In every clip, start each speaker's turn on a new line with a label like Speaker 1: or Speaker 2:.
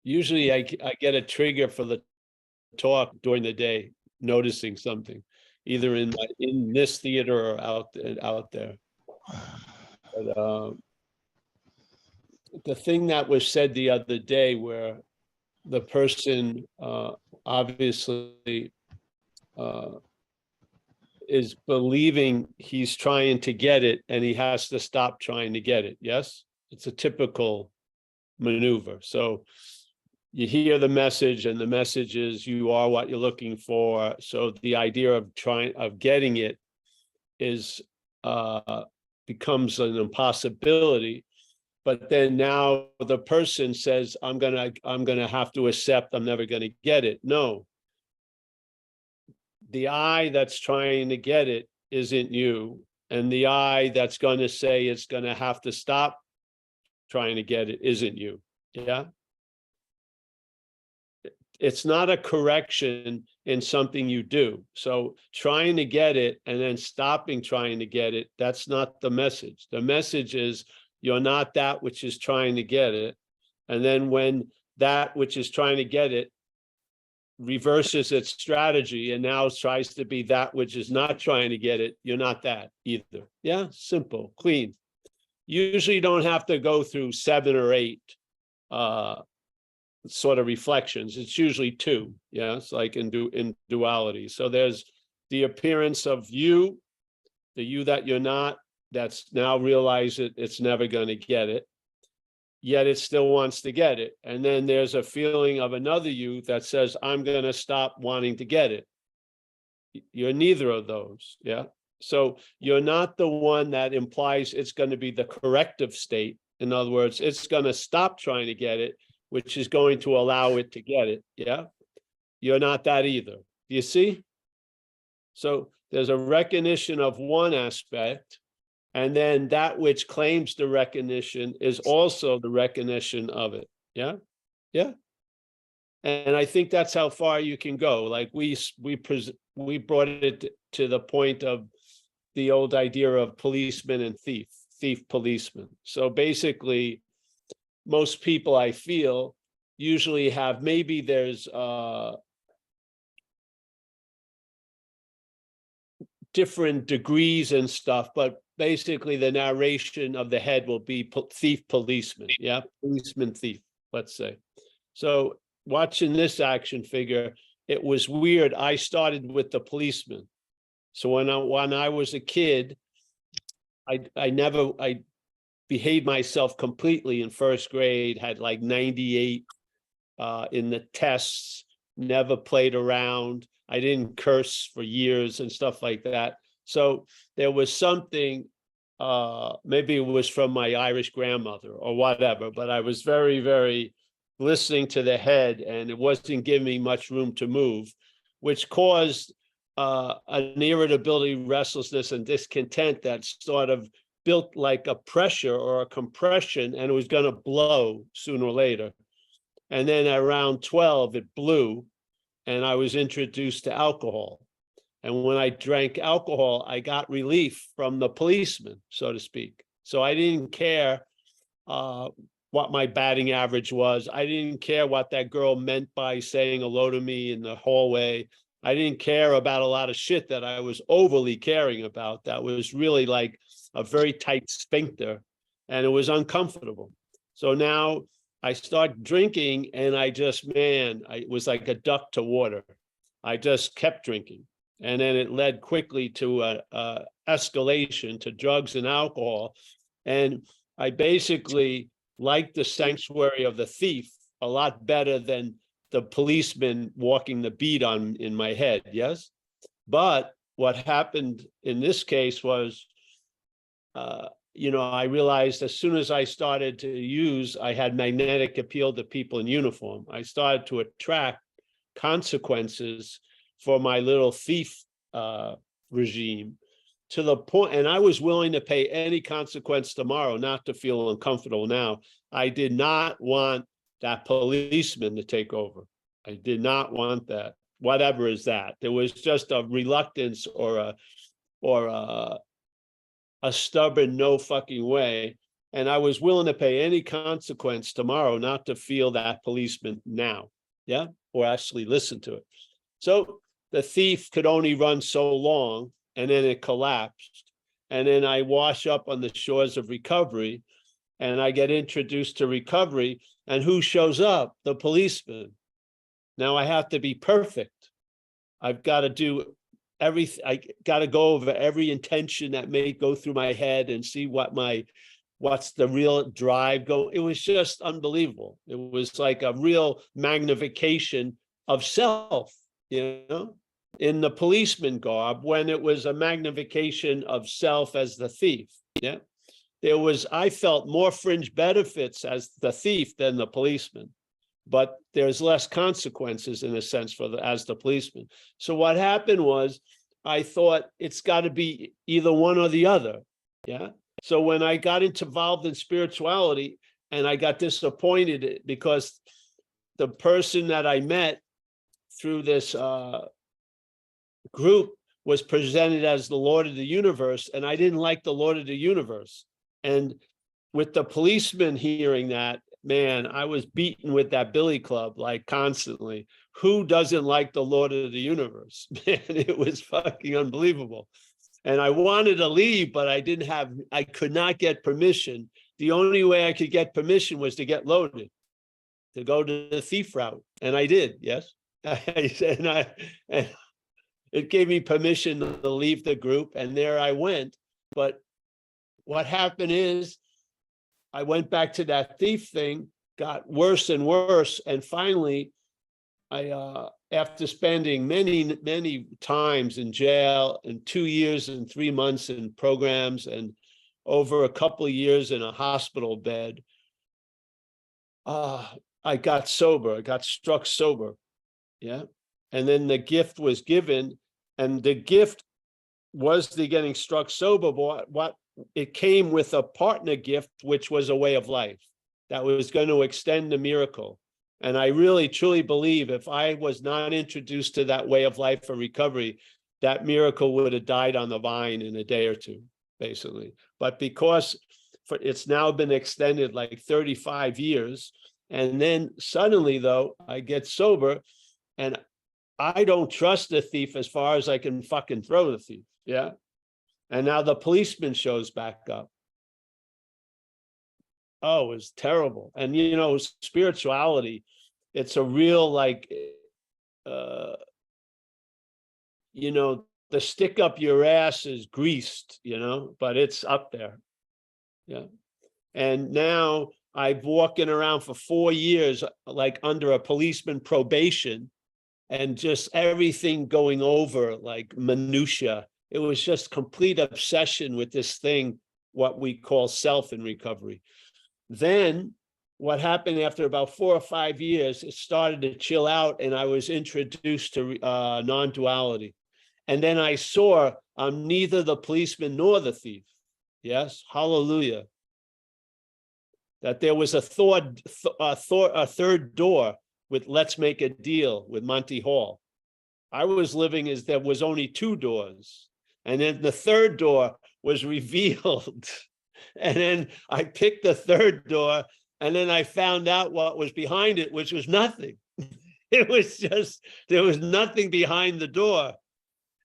Speaker 1: Usually I get a trigger for the talk during the day, noticing something, either in this theater or out there. But the thing that was said the other day, where the person obviously is believing he's trying to get it and he has to stop trying to get it. Yes, it's a typical maneuver. So you hear the message, and the message is you are what you're looking for. So the idea of getting it is becomes an impossibility. But then now the person says, I'm gonna have to accept I'm never gonna get it. No. The I that's trying to get it isn't you. And the I that's going to say it's going to have to stop trying to get it isn't you. Yeah. It's not a correction in something you do. So trying to get it and then stopping trying to get it, that's not the message. The message is you're not that which is trying to get it. And then when that which is trying to get it reverses its strategy and now tries to be that which is not trying to get it, you're not that either. Yeah, simple, clean. Usually you don't have to go through 7 or 8 sort of reflections. It's usually 2. Yeah, it's like in duality. So there's the appearance of you, the you that you're not, that's now realize it's never going to get it, yet it still wants to get it. And then there's a feeling of another you that says, I'm going to stop wanting to get it. You're neither of those. Yeah. So you're not the one that implies it's going to be the corrective state. In other words, it's going to stop trying to get it, which is going to allow it to get it. Yeah. You're not that either. Do you see? So there's a recognition of one aspect. And then that which claims the recognition is also the recognition of it. Yeah. Yeah. And I think that's how far you can go. Like we brought it to the point of the old idea of policeman and thief policeman. So basically, most people I feel usually have, maybe there's different degrees and stuff, but basically the narration of the head will be thief policeman. Yeah, policeman thief, let's say. So watching this action figure, it was weird. I started with the policeman. So when I was a kid, I behaved myself completely in first grade, had like 98 in the tests, never played around. I didn't curse for years and stuff like that. So there was something, maybe it was from my Irish grandmother or whatever, but I was very, very listening to the head, and it wasn't giving me much room to move, which caused an irritability, restlessness, and discontent that sort of built like a pressure or a compression, and it was going to blow sooner or later. And then around 12, it blew, and I was introduced to alcohol. And when I drank alcohol, I got relief from the policeman, so to speak. So I didn't care what my batting average was. I didn't care what that girl meant by saying hello to me in the hallway. I didn't care about a lot of shit that I was overly caring about. That was really like a very tight sphincter, and it was uncomfortable. So now I start drinking, and I was like a duck to water. I just kept drinking. And then it led quickly to a escalation to drugs and alcohol. And I basically liked the sanctuary of the thief a lot better than the policeman walking the beat in my head. Yes. But what happened in this case was, I realized as soon as I started to use, I had magnetic appeal to people in uniform. I started to attract consequences for my little thief regime, to the point, and I was willing to pay any consequence tomorrow not to feel uncomfortable now. I did not want that policeman to take over. I did not want that. Whatever is that. There was just a reluctance or a stubborn no fucking way And I was willing to pay any consequence tomorrow not to feel that policeman now, yeah, or actually listen to it. So the thief could only run so long, and then it collapsed. And then I wash up on the shores of recovery, and I get introduced to recovery, and who shows up? The policeman. Now I have to be perfect. I've got to do everything. I got to go over every intention that may go through my head and see what's the real drive go. It was just unbelievable. It was like a real magnification of self, in the policeman garb, when it was a magnification of self as the thief. Yeah. I felt more fringe benefits as the thief than the policeman, but there's less consequences in a sense as the policeman. So what happened was, I thought it's got to be either one or the other. Yeah. So when I got involved in spirituality, and I got disappointed because the person that I met through this group was presented as the Lord of the universe, and I didn't like the Lord of the universe. And with the policeman hearing that, man, I was beaten with that billy club like constantly. Who doesn't like the Lord of the universe? Man, it was fucking unbelievable. And I wanted to leave, but I could not get permission. The only way I could get permission was to get loaded, to go to the thief route. And I did, yes. And it gave me permission to leave the group, and there I went. But what happened is, I went back to that thief thing, got worse and worse, and finally, after spending many times in jail, and 2 years and 3 months in programs, and over a couple of years in a hospital bed, I got sober. I got struck sober. Yeah. And then the gift was given, and the gift was the getting struck sober, but what it came with a partner gift, which was a way of life that was going to extend the miracle. And I really, truly believe if I was not introduced to that way of life for recovery, that miracle would have died on the vine in a day or two, basically. But because it's now been extended like 35 years, and then suddenly, though, I get sober, and I don't trust the thief as far as I can fucking throw the thief. Yeah. And now the policeman shows back up. Oh, it was terrible. And, spirituality, it's a real, like, the stick up your ass is greased, but it's up there. Yeah. And now I've walking around for 4 years, like under a policeman probation, and just everything going over like minutia. It was just complete obsession with this thing, what we call self in recovery. Then what happened after about 4 or 5 years, it started to chill out, and I was introduced to non-duality. And then I saw I'm neither the policeman nor the thief. Yes, hallelujah. That there was a third door with Let's Make a Deal with Monty Hall. I was living as there was only 2 doors. And then the third door was revealed. And then I picked the third door, and then I found out what was behind it, which was nothing. It was just, there was nothing behind the door.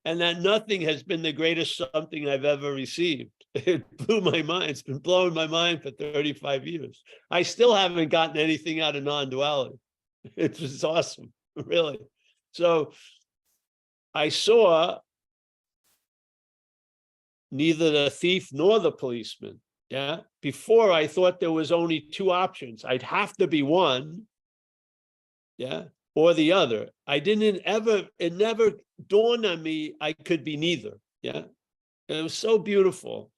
Speaker 1: And that nothing has been the greatest something I've ever received. It blew my mind. It's been blowing my mind for 35 years. I still haven't gotten anything out of non-duality. It was awesome, really. So I saw neither the thief nor the policeman. Yeah. Before, I thought there was only 2 options. I'd have to be one. Yeah. Or the other. It never dawned on me I could be neither. Yeah. And it was so beautiful.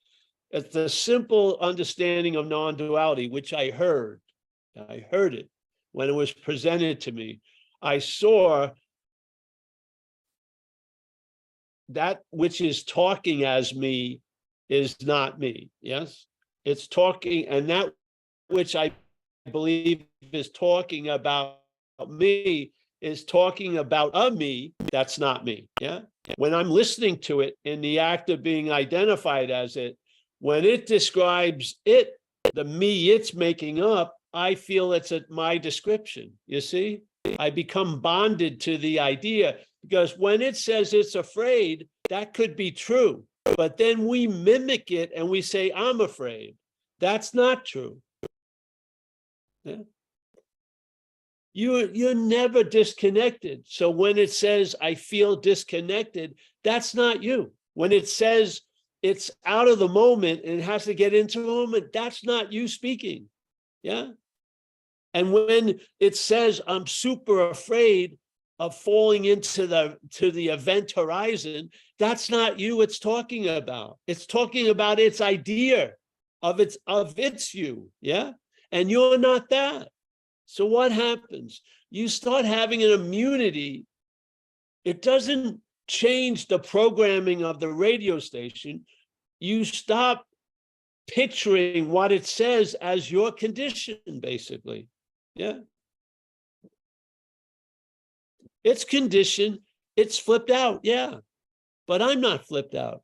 Speaker 1: It's the simple understanding of non-duality, which I heard it when it was presented to me. I saw that which is talking as me is not me. Yes. It's talking, and that which I believe is talking about me is talking about a me that's not me. Yeah. When I'm listening to it in the act of being identified as it, when it describes it the me it's making up, I feel it's my description. You see, I become bonded to the idea, because when it says it's afraid, that could be true. But then we mimic it and we say, I'm afraid. That's not true. Yeah. You're never disconnected. So when it says, I feel disconnected, that's not you. When it says it's out of the moment and it has to get into the moment, that's not you speaking. Yeah. And when it says, I'm super afraid of falling into the event horizon, that's not you it's talking about. It's talking about its idea of its you. Yeah. And you're not that. So what happens? You start having an immunity. It doesn't change the programming of the radio station. You stop picturing what it says as your condition, basically. Yeah. It's conditioned, it's flipped out, yeah. But I'm not flipped out.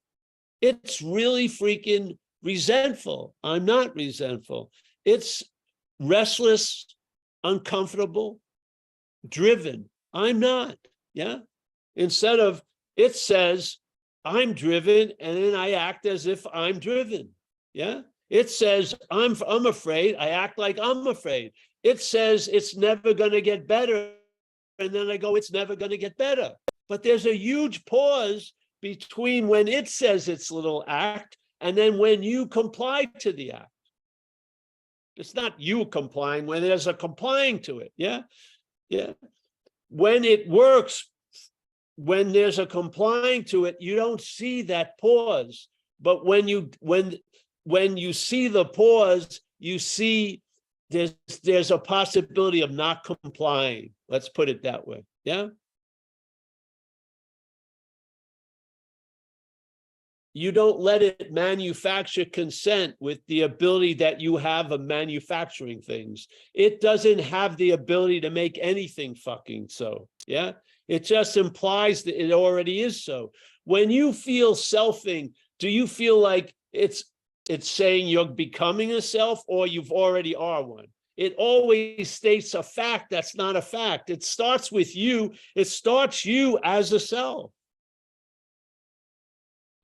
Speaker 1: It's really freaking resentful. I'm not resentful. It's restless, uncomfortable, driven. I'm not, yeah? Instead of, it says, I'm driven, and then I act as if I'm driven, yeah? It says, I'm afraid, I act like I'm afraid. It says, it's never gonna get better, and then I go, it's never gonna get better. But there's a huge pause between when it says its little act, and then when you comply to the act. It's not you complying, when there's a complying to it, yeah? Yeah. When it works, when there's a complying to it, you don't see that pause. But when you see the pause, you see there's a possibility of not complying. Let's put it that way. Yeah. You don't let it manufacture consent with the ability that you have of manufacturing things. It doesn't have the ability to make anything fucking so. Yeah. It just implies that it already is so. When you feel selfing, do you feel like it's saying you're becoming a self, or you've already are one? It always states a fact that's not a fact. It starts with you. It starts you as a self.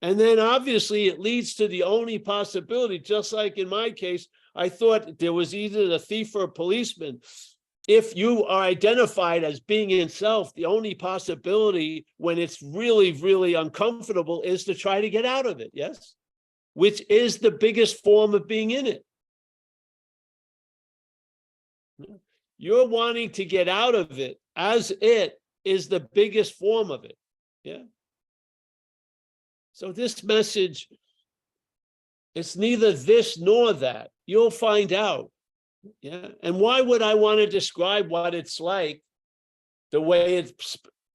Speaker 1: And then obviously it leads to the only possibility, just like in my case, I thought there was either a thief or a policeman. If you are identified as being in self, the only possibility when it's really, really uncomfortable is to try to get out of it, yes? Which is the biggest form of being in it. You're wanting to get out of it as it is the biggest form of it, yeah? So this message, it's neither this nor that. You'll find out. Yeah. And why would I want to describe what it's like the way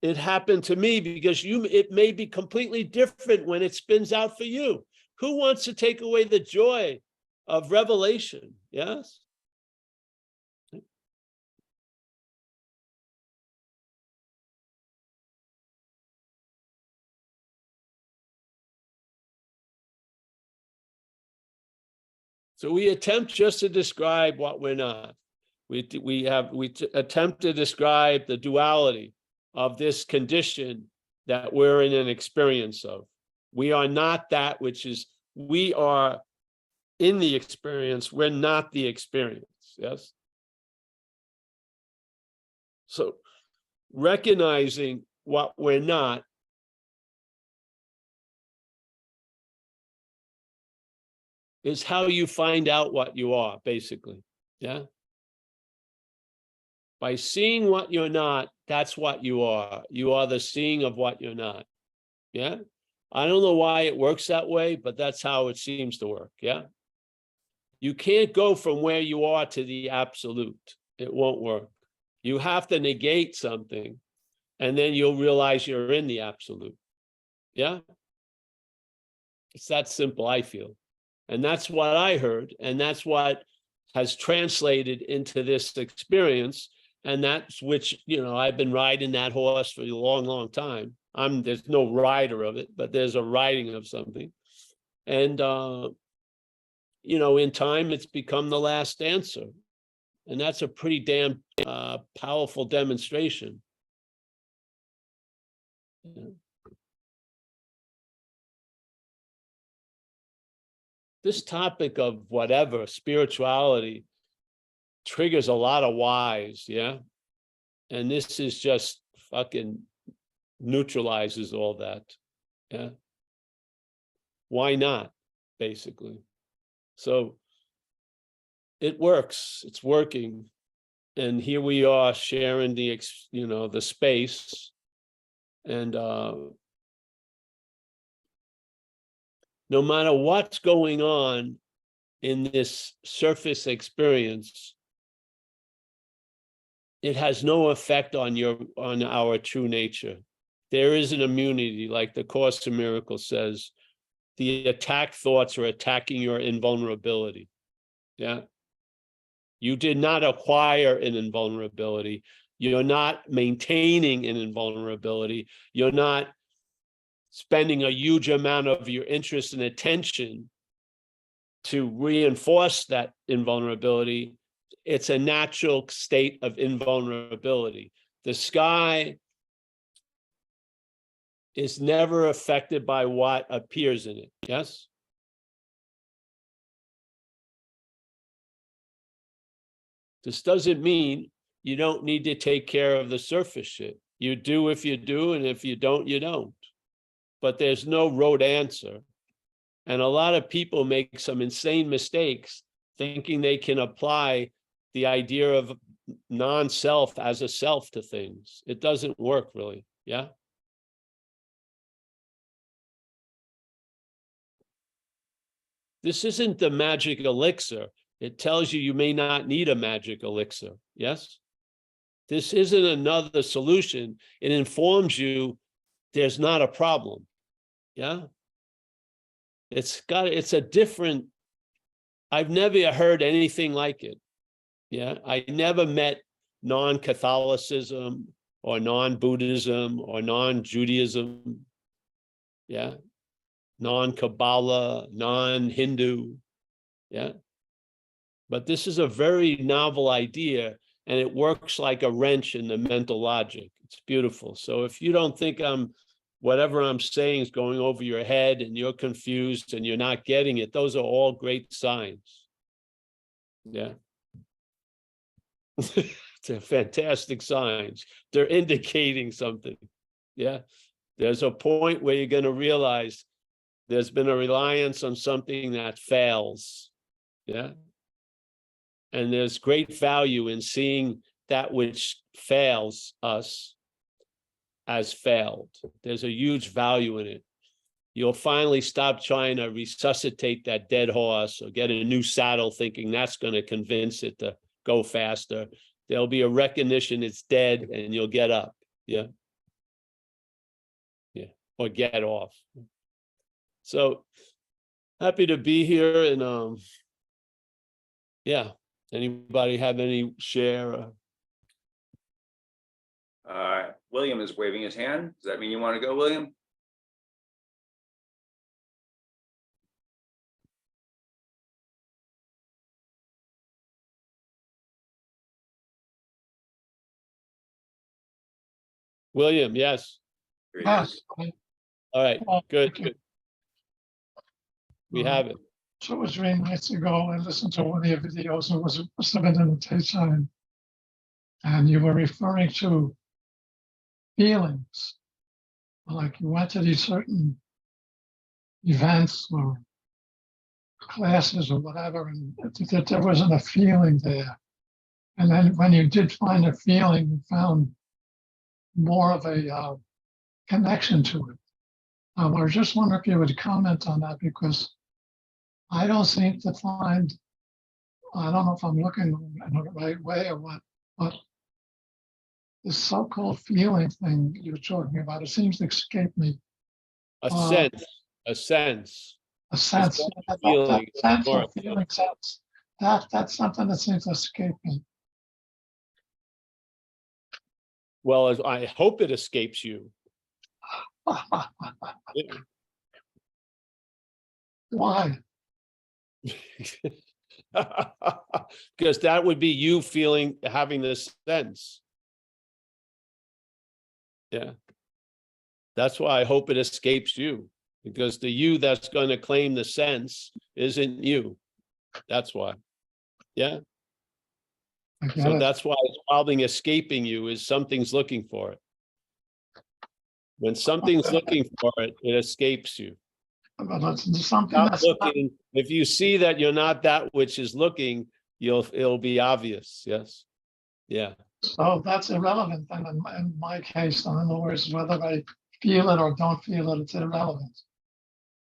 Speaker 1: it happened to me? Because it may be completely different when it spins out for you. Who wants to take away the joy of revelation? Yes. So we attempt just to describe what we're not. We attempt to describe the duality of this condition that we're in an experience of. We are not that which is, we are in the experience, we're not the experience, yes? So recognizing what we're not is how you find out what you are, basically, yeah? By seeing what you're not, that's what you are. You are the seeing of what you're not, yeah? I don't know why it works that way, but that's how it seems to work, yeah? You can't go from where you are to the absolute. It won't work. You have to negate something, and then you'll realize you're in the absolute, yeah? It's that simple, I feel. And that's what I heard, and that's what has translated into this experience. And that's which, I've been riding that horse for a long, long time. There's no rider of it, but there's a riding of something. And you know, in time, it's become the last answer. And that's a pretty damn powerful demonstration. Yeah. This topic of whatever, spirituality, triggers a lot of whys, yeah? And this is just fucking neutralizes all that, yeah? Why not, basically? So it works, it's working. And here we are sharing the, you know, the space. And no matter what's going on in this surface experience, it has no effect on our true nature. There is an immunity, like the Course in Miracles says. The attack thoughts are attacking your invulnerability. Yeah. You did not acquire an invulnerability. You're not maintaining an invulnerability. You're not spending a huge amount of your interest and attention to reinforce that invulnerability. It's a natural state of invulnerability. The sky is never affected by what appears in it. Yes? This doesn't mean you don't need to take care of the surface shit. You do if you do, and if you don't, you don't. But there's no rote answer. And a lot of people make some insane mistakes thinking they can apply the idea of non-self as a self to things. It doesn't work really, yeah? This isn't the magic elixir. It tells you may not need a magic elixir, yes? This isn't another solution. It informs you there's not a problem, yeah? It's a different, I've never heard anything like it, yeah? I never met non-Catholicism or non-Buddhism or non-Judaism, yeah? Non-Kabbalah, non-Hindu, yeah? But this is a very novel idea, and it works like a wrench in the mental logic. It's beautiful. So if you don't think whatever I'm saying is going over your head and you're confused and you're not getting it, those are all great signs. Yeah. They're fantastic signs. They're indicating something. Yeah. There's a point where you're going to realize there's been a reliance on something that fails. Yeah. And there's great value in seeing that which fails us as failed. There's a huge value in it. You'll finally stop trying to resuscitate that dead horse or get a new saddle thinking that's going to convince it to go faster. There'll be a recognition it's dead and you'll get up. Yeah. Yeah. Or get off. So happy to be here. And yeah. Anybody have any share?
Speaker 2: William is waving his hand. Does that mean you want to go, William?
Speaker 1: William, yes.
Speaker 3: Yes.
Speaker 1: All right, good, good. We have it.
Speaker 3: 2 or 3 nights ago, I listened to one of your videos. It must have been in the daytime, and you were referring to feelings, like you went to these certain events or classes or whatever, and that there wasn't a feeling there. And then when you did find a feeling, you found more of a connection to it. I was just wondering if you would comment on that, because I don't seem to find, I don't know if I'm looking in the right way or what, but this so-called feeling thing you're talking about, it seems to escape me.
Speaker 1: A sense, a sense.
Speaker 3: A sense, that sense or feeling sense. That's something that seems to escape me.
Speaker 1: Well, I hope it escapes you.
Speaker 3: Why?
Speaker 1: Because that would be you having this sense. Yeah. That's why I hope it escapes you, because the you that's going to claim the sense isn't you. That's why. Yeah.
Speaker 3: I get
Speaker 1: So
Speaker 3: it.
Speaker 1: that's why it's probably escaping you, is something's looking for it. When something's looking for it, it escapes you.
Speaker 3: But it's something
Speaker 1: Stop
Speaker 3: that's not,
Speaker 1: looking. If you see that you're not that which is looking, it'll be obvious. Yes. Yeah.
Speaker 3: so that's irrelevant then in my case. In other words, whether I feel it or don't feel it, it's irrelevant.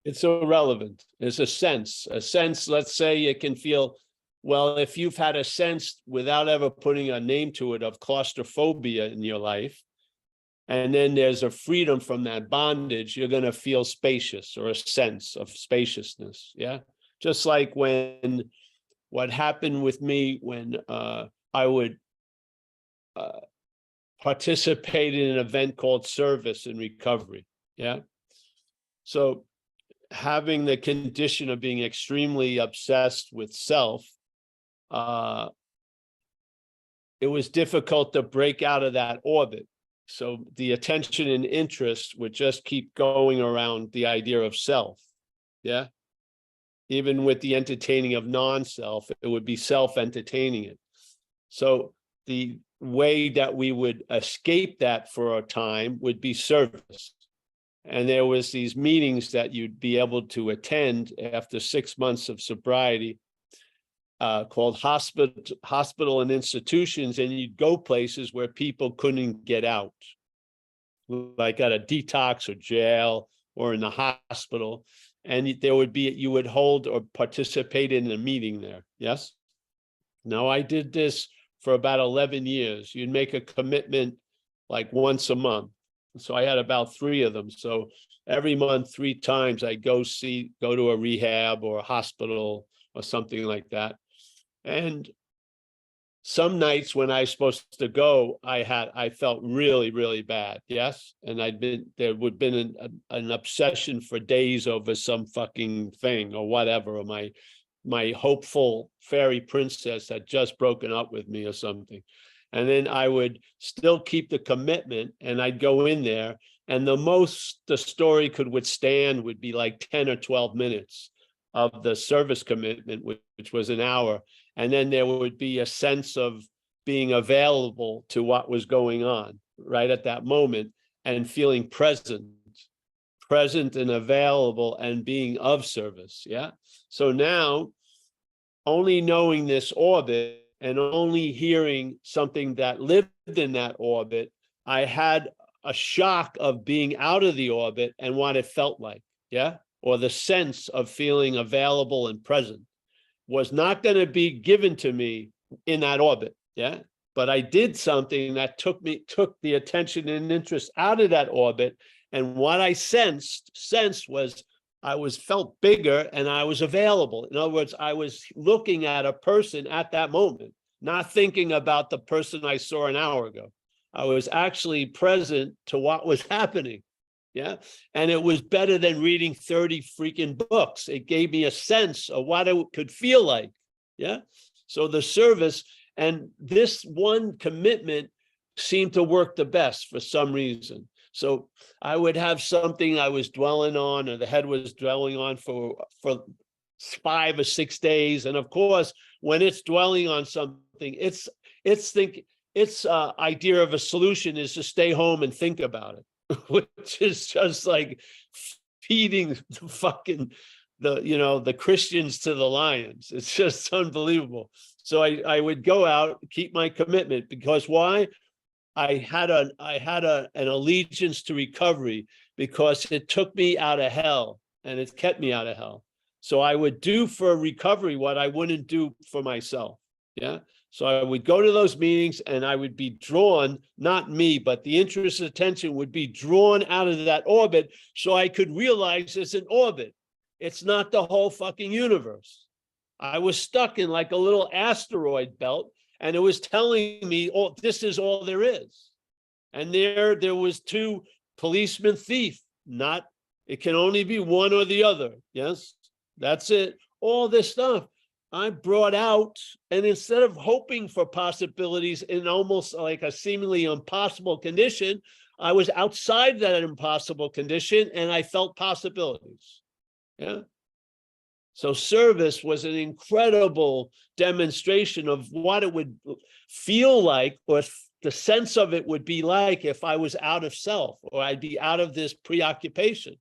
Speaker 1: It's irrelevant. It's a sense. Let's say you can feel, well, if you've had a sense without ever putting a name to it of claustrophobia in your life, and then there's a freedom from that bondage, you're going to feel spacious, or a sense of spaciousness. Yeah. Just like what happened with me when I would participate in an event called service and recovery. Yeah. So having the condition of being extremely obsessed with self, it was difficult to break out of that orbit. So the attention and interest would just keep going around the idea of self. Yeah. Even with the entertaining of non-self, it would be self-entertaining it. So the way that we would escape that for a time would be service. And there was these meetings that you'd be able to attend after 6 months of sobriety, called hospital and institutions, and you'd go places where people couldn't get out, like at a detox or jail or in the hospital, and you would hold or participate in a meeting there. Yes. Now I did this for about 11 years. You'd make a commitment like once a month. So I had about 3 of them. So every month, 3 times I go to a rehab or a hospital or something like that. And some nights when I was supposed to go, I felt really, really bad. Yes. And there would have been an obsession for days over some fucking thing or whatever, or my hopeful fairy princess had just broken up with me or something. And then I would still keep the commitment, and I'd go in there, and the most the story could withstand would be like 10 or 12 minutes of the service commitment, which was an hour. And then there would be a sense of being available to what was going on right at that moment, and feeling present and available and being of service. Yeah. So now, only knowing this orbit and only hearing something that lived in that orbit, I had a shock of being out of the orbit and what it felt like. Yeah. Or the sense of feeling available and present was not going to be given to me in that orbit. Yeah. But I did something that took the attention and interest out of that orbit. And what I sensed was I felt bigger and I was available. In other words, I was looking at a person at that moment, not thinking about the person I saw an hour ago. I was actually present to what was happening. Yeah. And it was better than reading 30 freaking books. It gave me a sense of what it could feel like. Yeah. So the service and this one commitment seemed to work the best for some reason. So I would have something I was dwelling on, or the head was dwelling on for 5 or 6 days. And of course, when it's dwelling on something, its idea of a solution is to stay home and think about it, which is just like feeding the Christians to the lions. It's just unbelievable. So I would go out, keep my commitment, because why? I had an allegiance to recovery, because it took me out of hell and it kept me out of hell. So I would do for recovery what I wouldn't do for myself. Yeah. So I would go to those meetings and I would be drawn, not me, but the interest and attention would be drawn out of that orbit, so I could realize it's an orbit. It's not the whole fucking universe. I was stuck in like a little asteroid belt, and it was telling me, oh, this is all there is. And there was 2 policeman thief. It can only be one or the other. Yes, that's it. all this stuff. I brought out, and instead of hoping for possibilities in almost like a seemingly impossible condition, I was outside that impossible condition and I felt possibilities. Yeah. So service was an incredible demonstration of what it would feel like, or the sense of it would be like if I was out of self, or I'd be out of this preoccupation.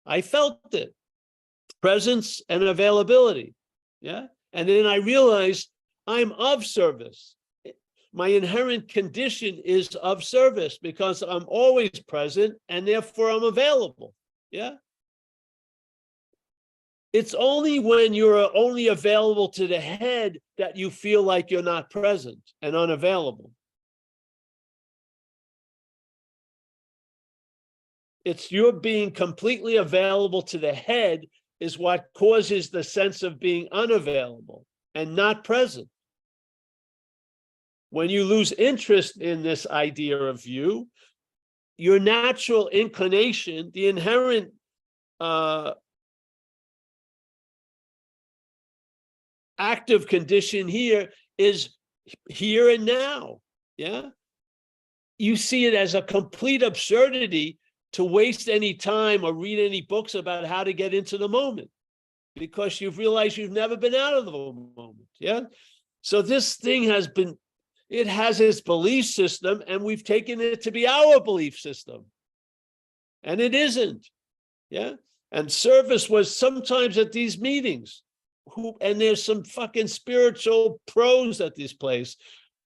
Speaker 1: I felt it. Presence and availability. Yeah. And then I realized I'm of service. My inherent condition is of service because I'm always present and therefore I'm available. Yeah. It's only when you're only available to the head that you feel like you're not present and unavailable. It's your being completely available to the head is what causes the sense of being unavailable and not present. When you lose interest in this idea of you, your natural inclination, the inherent active condition here is here and now. Yeah. You see it as a complete absurdity to waste any time or read any books about how to get into the moment, because you've realized you've never been out of the moment. Yeah. So this thing has been, it has its belief system, and we've taken it to be our belief system. And it isn't. Yeah. And service was sometimes at these meetings, and there's some fucking spiritual pros at this place.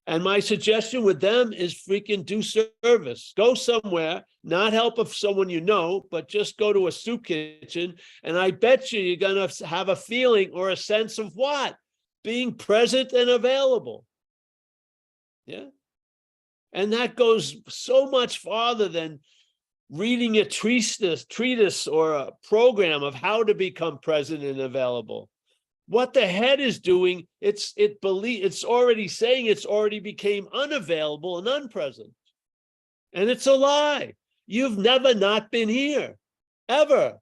Speaker 1: And my suggestion with them is freaking do service. Go somewhere, not help of someone you know, but just go to a soup kitchen. And I bet you're going to have a feeling or a sense of what? Being present and available. Yeah. And that goes so much farther than reading a treatise or a program of how to become present and available. What the head is doing, it's already saying it's already became unavailable and unpresent. And it's a lie. You've never not been here, ever.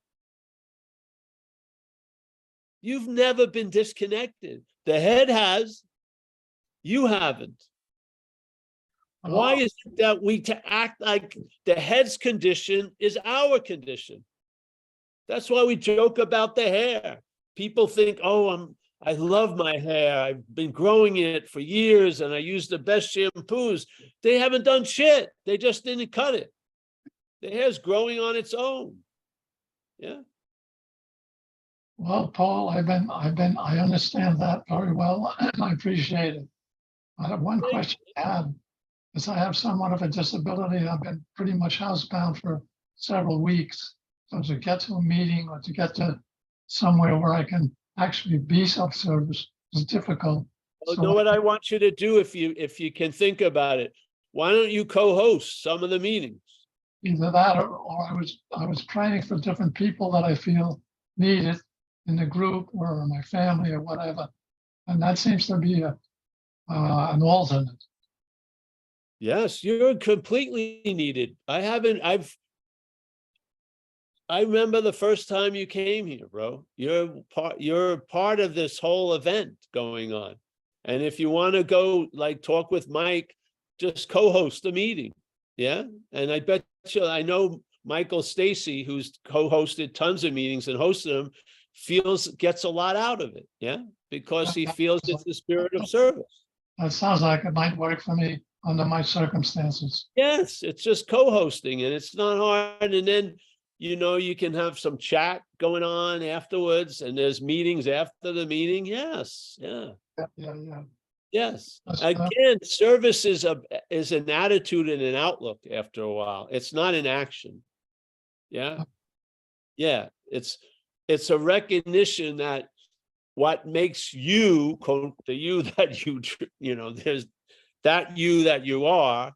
Speaker 1: You've never been disconnected. The head has, you haven't. Why is it that we to act like the head's condition is our condition? That's why we joke about the hair. People think, oh, I love my hair. I've been growing it for years and I use the best shampoos. They haven't done shit. They just didn't cut it. The hair's growing on its own. Yeah.
Speaker 3: Well, Paul, I understand that very well. And I appreciate it. I have one question I had, is I have somewhat of a disability. I've been pretty much housebound for several weeks. So to get to a meeting or to get to somewhere where I can actually be self-service is difficult.
Speaker 1: Well,
Speaker 3: So
Speaker 1: know what I want you to do if you can think about it? Why don't you co-host some of the meetings?
Speaker 3: either that or I was training for different people that I feel need it in the group or my family or whatever. And that seems to be an alternate.
Speaker 1: Yes, you're completely needed. I remember the first time you came here, bro. You're part of this whole event going on. And if you want to go like talk with Mike, just co-host the meeting. Yeah. And I bet you, I know Michael Stacy, who's co-hosted tons of meetings and hosted them, gets a lot out of it. Yeah. Because he feels it's the spirit of service.
Speaker 3: That sounds like it might work for me under my circumstances.
Speaker 1: Yes, it's just co-hosting and it's not hard. And then, you can have some chat going on afterwards, and there's meetings after the meeting. Yes. Yeah.
Speaker 3: Yeah.
Speaker 1: Yes. Again, service is an attitude and an outlook after a while. It's not an action. Yeah. Yeah. It's a recognition that what makes you, the you that there's that you that you are,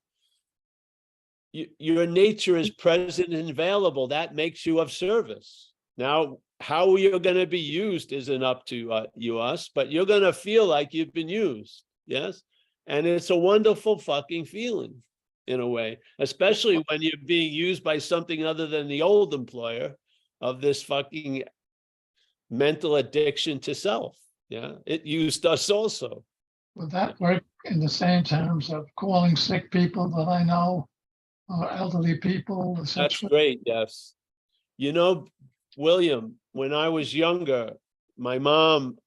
Speaker 1: your nature is present and available. That makes you of service. Now, how you're going to be used isn't up to us, but you're going to feel like you've been used. Yes. And it's a wonderful fucking feeling in a way, especially when you're being used by something other than the old employer of this fucking mental addiction to self. Yeah, it used us also.
Speaker 3: Would that work in the same terms of calling sick people that I know, or elderly people,
Speaker 1: That's
Speaker 3: etc.?
Speaker 1: great. Yes. You know, William, when I was younger, my mom,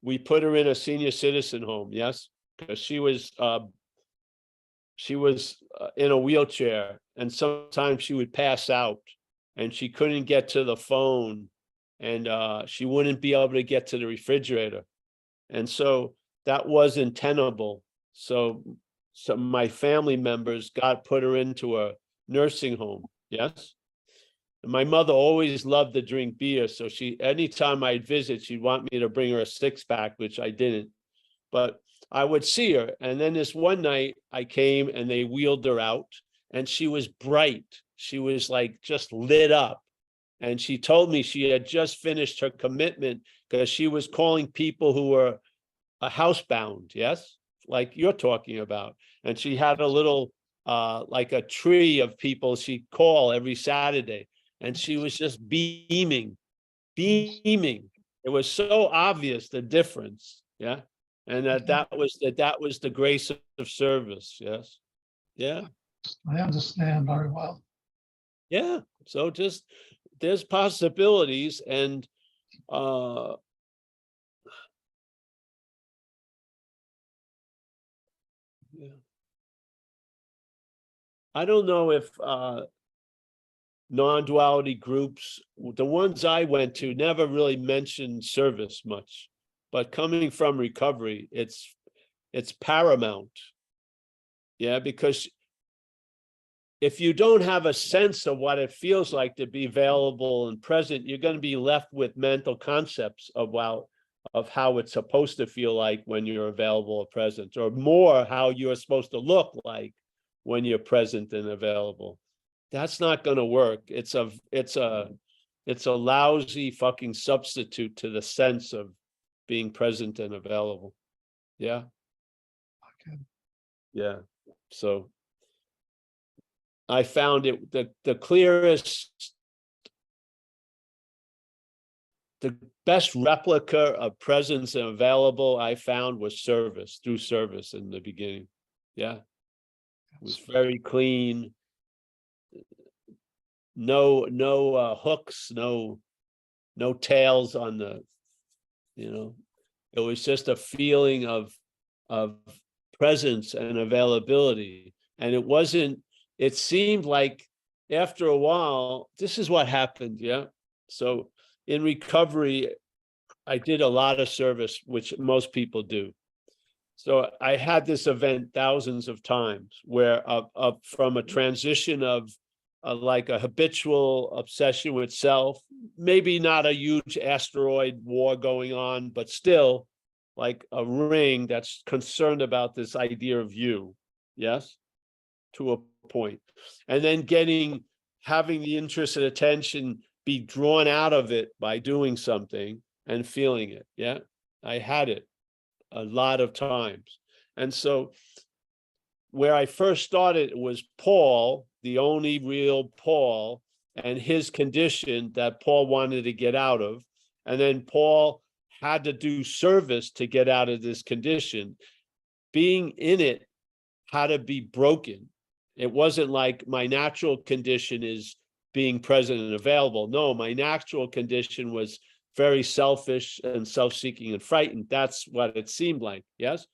Speaker 1: we put her in a senior citizen home. Yes, because she was in a wheelchair, and sometimes she would pass out and she couldn't get to the phone, and she wouldn't be able to get to the refrigerator. And so that wasn't tenable. So my family members put her into a nursing home. Yes. And my mother always loved to drink beer. So anytime I'd visit, she'd want me to bring her a 6-pack, which I didn't. But I would see her. And then this one night I came and they wheeled her out, and she was bright. She was like just lit up. And she told me she had just finished her commitment because she was calling people who were housebound. Yes, like you're talking about. And she had a little like a tree of people she'd call every Saturday. And she was just beaming. It was so obvious, the difference. Yeah. And that was the grace of service. Yes. Yeah.
Speaker 3: I understand very well.
Speaker 1: Yeah. So just there's possibilities, and yeah. I don't know if non-duality groups, the ones I went to, never really mentioned service much, but coming from recovery, it's paramount. Yeah, because if you don't have a sense of what it feels like to be available and present, you're going to be left with mental concepts of how it's supposed to feel like when you're available or present, or more how you're supposed to look like when you're present and available. That's not going to work. It's a lousy fucking substitute to the sense of being present and available. Yeah.
Speaker 3: Okay.
Speaker 1: Yeah. So I found it the clearest, the best replica of presence and available I found was through service in the beginning. Yeah. It was very clean. No hooks, no tails on the, it was just a feeling of presence and availability. And it seemed like after a while, this is what happened. Yeah. So in recovery, I did a lot of service, which most people do. So I had this event thousands of times where from a transition of like a habitual obsession with self, maybe not a huge asteroid war going on, but still like a ring that's concerned about this idea of you. Yes, to a point. And then having the interest and attention be drawn out of it by doing something and feeling it. Yeah, I had it a lot of times. And so where I first started was Paul, the only real Paul, and his condition that Paul wanted to get out of. And then Paul had to do service to get out of this condition. Being in it had to be broken. It wasn't like my natural condition is being present and available. No, my natural condition was very selfish and self-seeking and frightened. That's what it seemed like. Yes.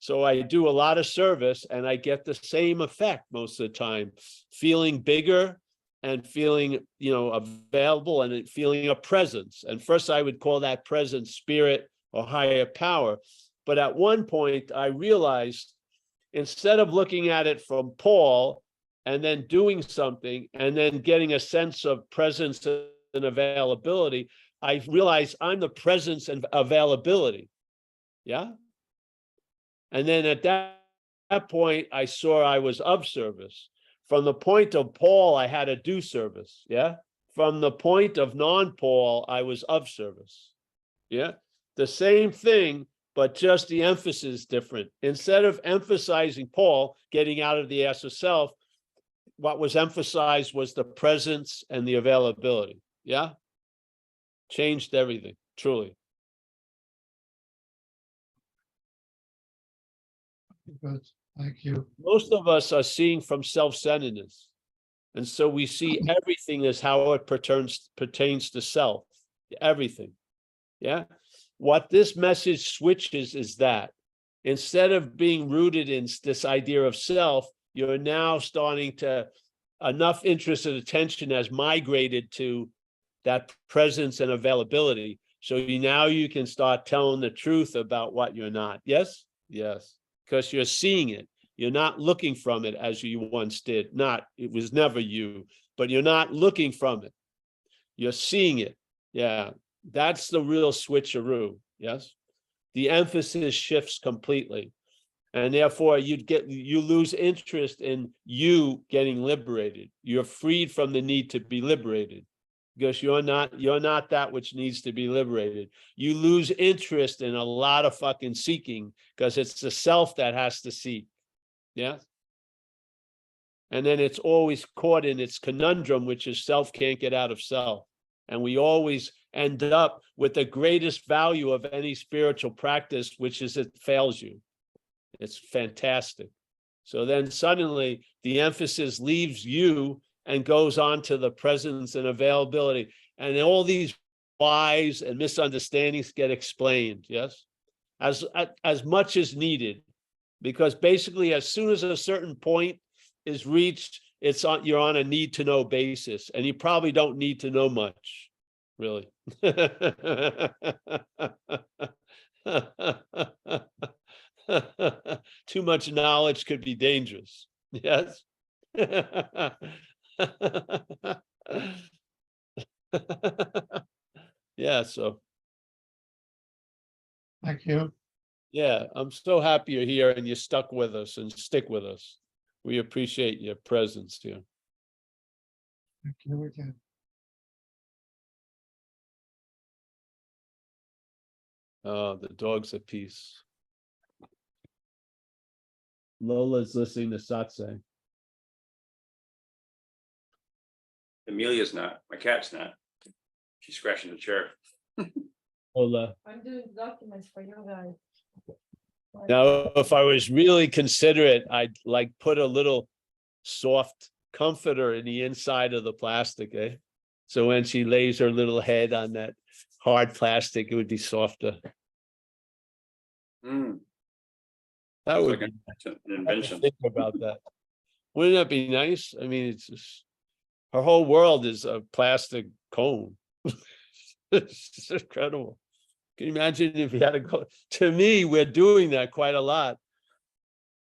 Speaker 1: So I do a lot of service and I get the same effect most of the time, feeling bigger and feeling, available and feeling a presence. And first I would call that presence spirit or higher power. But at one point I realized, instead of looking at it from Paul and then doing something and then getting a sense of presence and availability, I realized I'm the presence and availability. Yeah. And then at that point, I saw I was of service. From the point of Paul, I had to do service. Yeah. From the point of non-Paul, I was of service. Yeah. The same thing, but just the emphasis different. Instead of emphasizing Paul getting out of the ass of self, what was emphasized was the presence and the availability. Yeah. Changed everything, truly.
Speaker 3: Good, thank you.
Speaker 1: Most of us are seeing from self-centeredness. And so we see everything as how it pertains to self, everything. Yeah. What this message switches is that instead of being rooted in this idea of self, you're now starting to, enough interest and attention has migrated to that presence and availability. So now you can start telling the truth about what you're not. Yes? Yes. Because you're seeing it. You're not looking from it as you once did. It was never you, but you're not looking from it. You're seeing it. Yeah. That's the real switcheroo. Yes. The emphasis shifts completely. And therefore you lose interest in you getting liberated. You're freed from the need to be liberated because you're not that which needs to be liberated. You lose interest in a lot of fucking seeking because it's the self that has to seek. Yeah. And then it's always caught in its conundrum, which is self can't get out of self. And we always end up with the greatest value of any spiritual practice, which is it fails you. It's fantastic. So then suddenly the emphasis leaves you and goes on to the presence and availability. And all these whys and misunderstandings get explained, yes, as much as needed. Because basically, as soon as a certain point is reached, you're on a need to know basis, and you probably don't need to know much, really. Too much knowledge could be dangerous. Yes. Yeah. So.
Speaker 3: Thank you.
Speaker 1: Yeah, I'm so happy you're here and you stuck with us and stick with us. We appreciate your presence here.
Speaker 3: Thank you again.
Speaker 1: Oh, the dog's at peace. Lola's listening to Satsang.
Speaker 2: Amelia's not. My cat's not. She's scratching the chair.
Speaker 1: Lola.
Speaker 4: I'm doing documents for you guys.
Speaker 1: Now, if I was really considerate, I'd like put a little soft comforter in the inside of the plastic, eh? So when she lays her little head on that hard plastic, it would be softer.
Speaker 2: Mm,
Speaker 1: That
Speaker 2: sounds
Speaker 1: would
Speaker 2: like
Speaker 1: be
Speaker 2: an
Speaker 1: I have to
Speaker 2: invention.
Speaker 1: think about that. Wouldn't that be nice? I mean, it's just her whole world is a plastic cone. It's just incredible. Can you imagine if you had to go? To me, we're doing that quite a lot,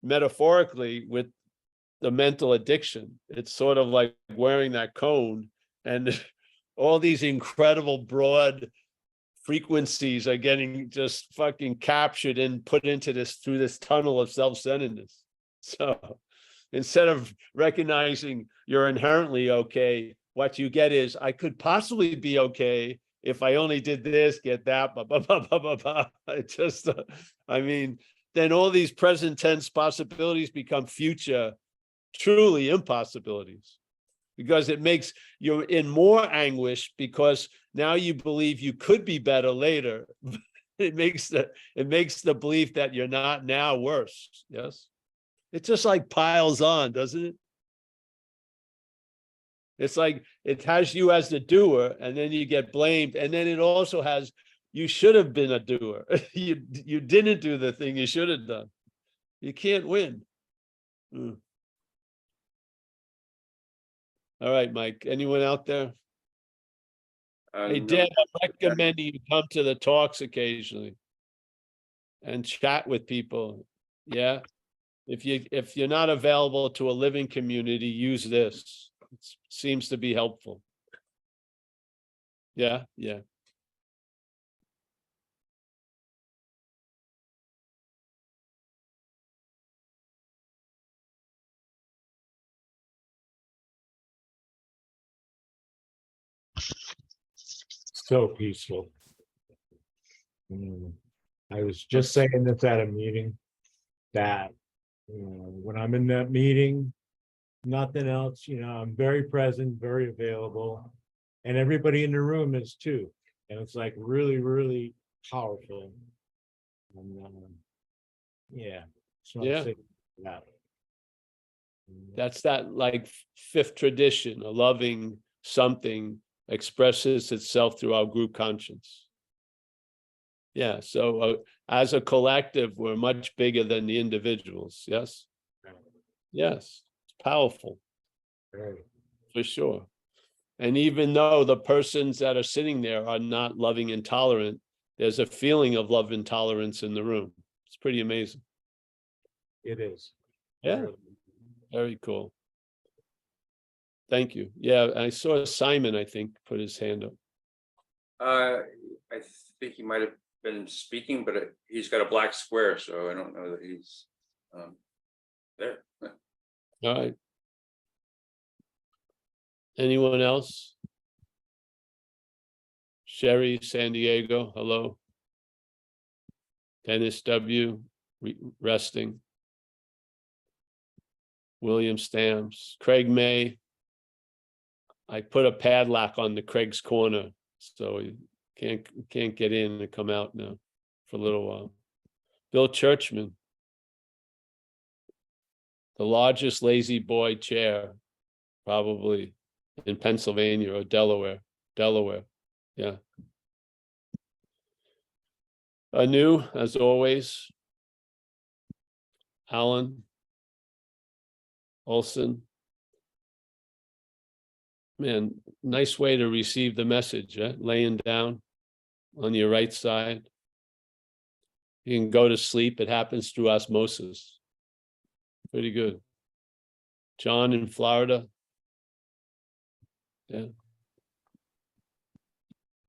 Speaker 1: metaphorically, with the mental addiction. It's sort of like wearing that cone, and all these incredible broad frequencies are getting just fucking captured and put into this through this tunnel of self-centeredness. So instead of recognizing you're inherently okay, what you get is, I could possibly be okay if I only did this, get that, blah, blah, blah, blah, blah, blah. It just, I mean, then all these present tense possibilities become future, truly impossibilities, because it makes you in more anguish because now you believe you could be better later. It makes the belief that you're not now worse. Yes. It just like piles on, doesn't it? It's like it has you as the doer, and then you get blamed, and then it also has you should have been a doer. You didn't do the thing you should have done. You can't win. Mm. All right, Mike. Anyone out there? Hey,
Speaker 2: No.
Speaker 1: Dan, I'm recommending you come to the talks occasionally and chat with people. Yeah. If you're not available to a living community, use this. It seems to be helpful. Yeah, yeah.
Speaker 5: So peaceful. I was just saying this at a meeting that when I'm in that meeting, nothing else, I'm very present, very available, and everybody in the room is too. And it's like really, really powerful. And yeah. So I'm
Speaker 1: Yeah.
Speaker 5: saying that.
Speaker 1: That's that like fifth tradition, a loving something expresses itself through our group conscience. Yeah, so as a collective, we're much bigger than the individuals. Yes. Yes, it's powerful
Speaker 5: Very.
Speaker 1: for sure. And even though the persons that are sitting there are not loving and tolerant, there's a feeling of love and tolerance in the room. It's pretty amazing.
Speaker 5: It is.
Speaker 1: Yeah.
Speaker 5: Very.
Speaker 1: Very cool. Thank you. Yeah, I saw Simon, I think, put his hand up.
Speaker 2: I think he might have been speaking, but he's got a black square, so I don't know that he's there.
Speaker 1: All right. Anyone else? Sherry, San Diego, hello. Dennis W, resting. William Stamps, Craig May. I put a padlock on the Craig's corner, so he can't get in and come out now for a little while. Bill Churchman, the largest lazy boy chair, probably in Pennsylvania or Delaware. Yeah. Anu, as always. Alan Olson. Man, nice way to receive the message, laying down on your right side. You can go to sleep. It happens through osmosis. Pretty good. John in Florida. Yeah.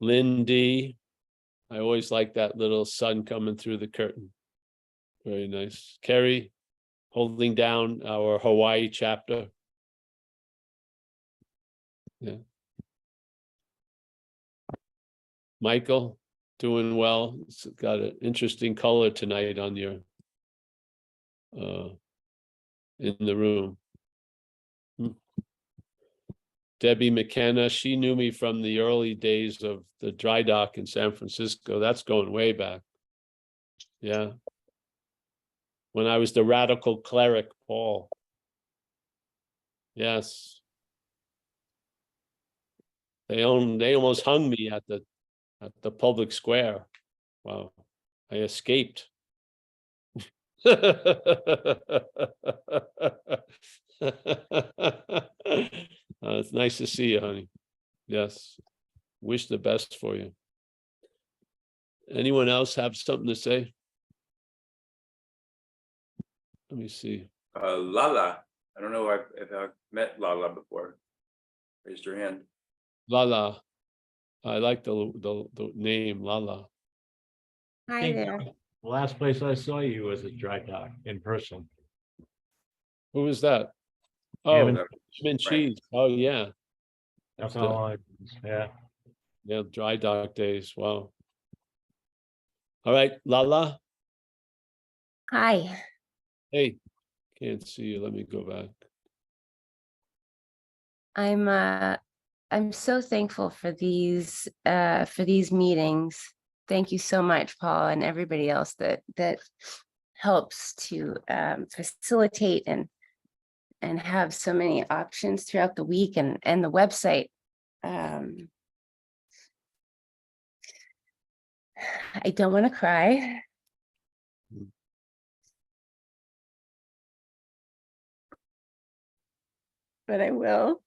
Speaker 1: Lynn D. I always like that little sun coming through the curtain. Very nice. Kerry, holding down our Hawaii chapter. Yeah. Michael, doing well. It's got an interesting color tonight on your in the room. Debbie McKenna, she knew me from the early days of the dry dock in San Francisco. That's going way back. Yeah. When I was the radical cleric, Paul. Yes. They almost hung me at the public square. Wow. I escaped. It's nice to see you, honey. Yes. Wish the best for you. Anyone else have something to say? Let me see.
Speaker 2: Lala, I don't know if I've met Lala before. Raised your hand.
Speaker 1: Lala. I like the name Lala.
Speaker 5: I
Speaker 4: Hi
Speaker 5: think
Speaker 4: there.
Speaker 5: the last place I saw you was at Dry Dock in person.
Speaker 1: Who is that?
Speaker 5: Hammond.
Speaker 1: Oh, Mint Cheese. Oh yeah.
Speaker 5: That's
Speaker 1: The-
Speaker 5: all I, yeah.
Speaker 1: Yeah, dry dock days. Wow. All right, Lala.
Speaker 4: Hi.
Speaker 1: Hey, can't see you. Let me go back.
Speaker 4: I'm so thankful for these meetings. Thank you so much, Paul, and everybody else that helps to facilitate and have so many options throughout the week, and the website. I don't want to cry. But I will.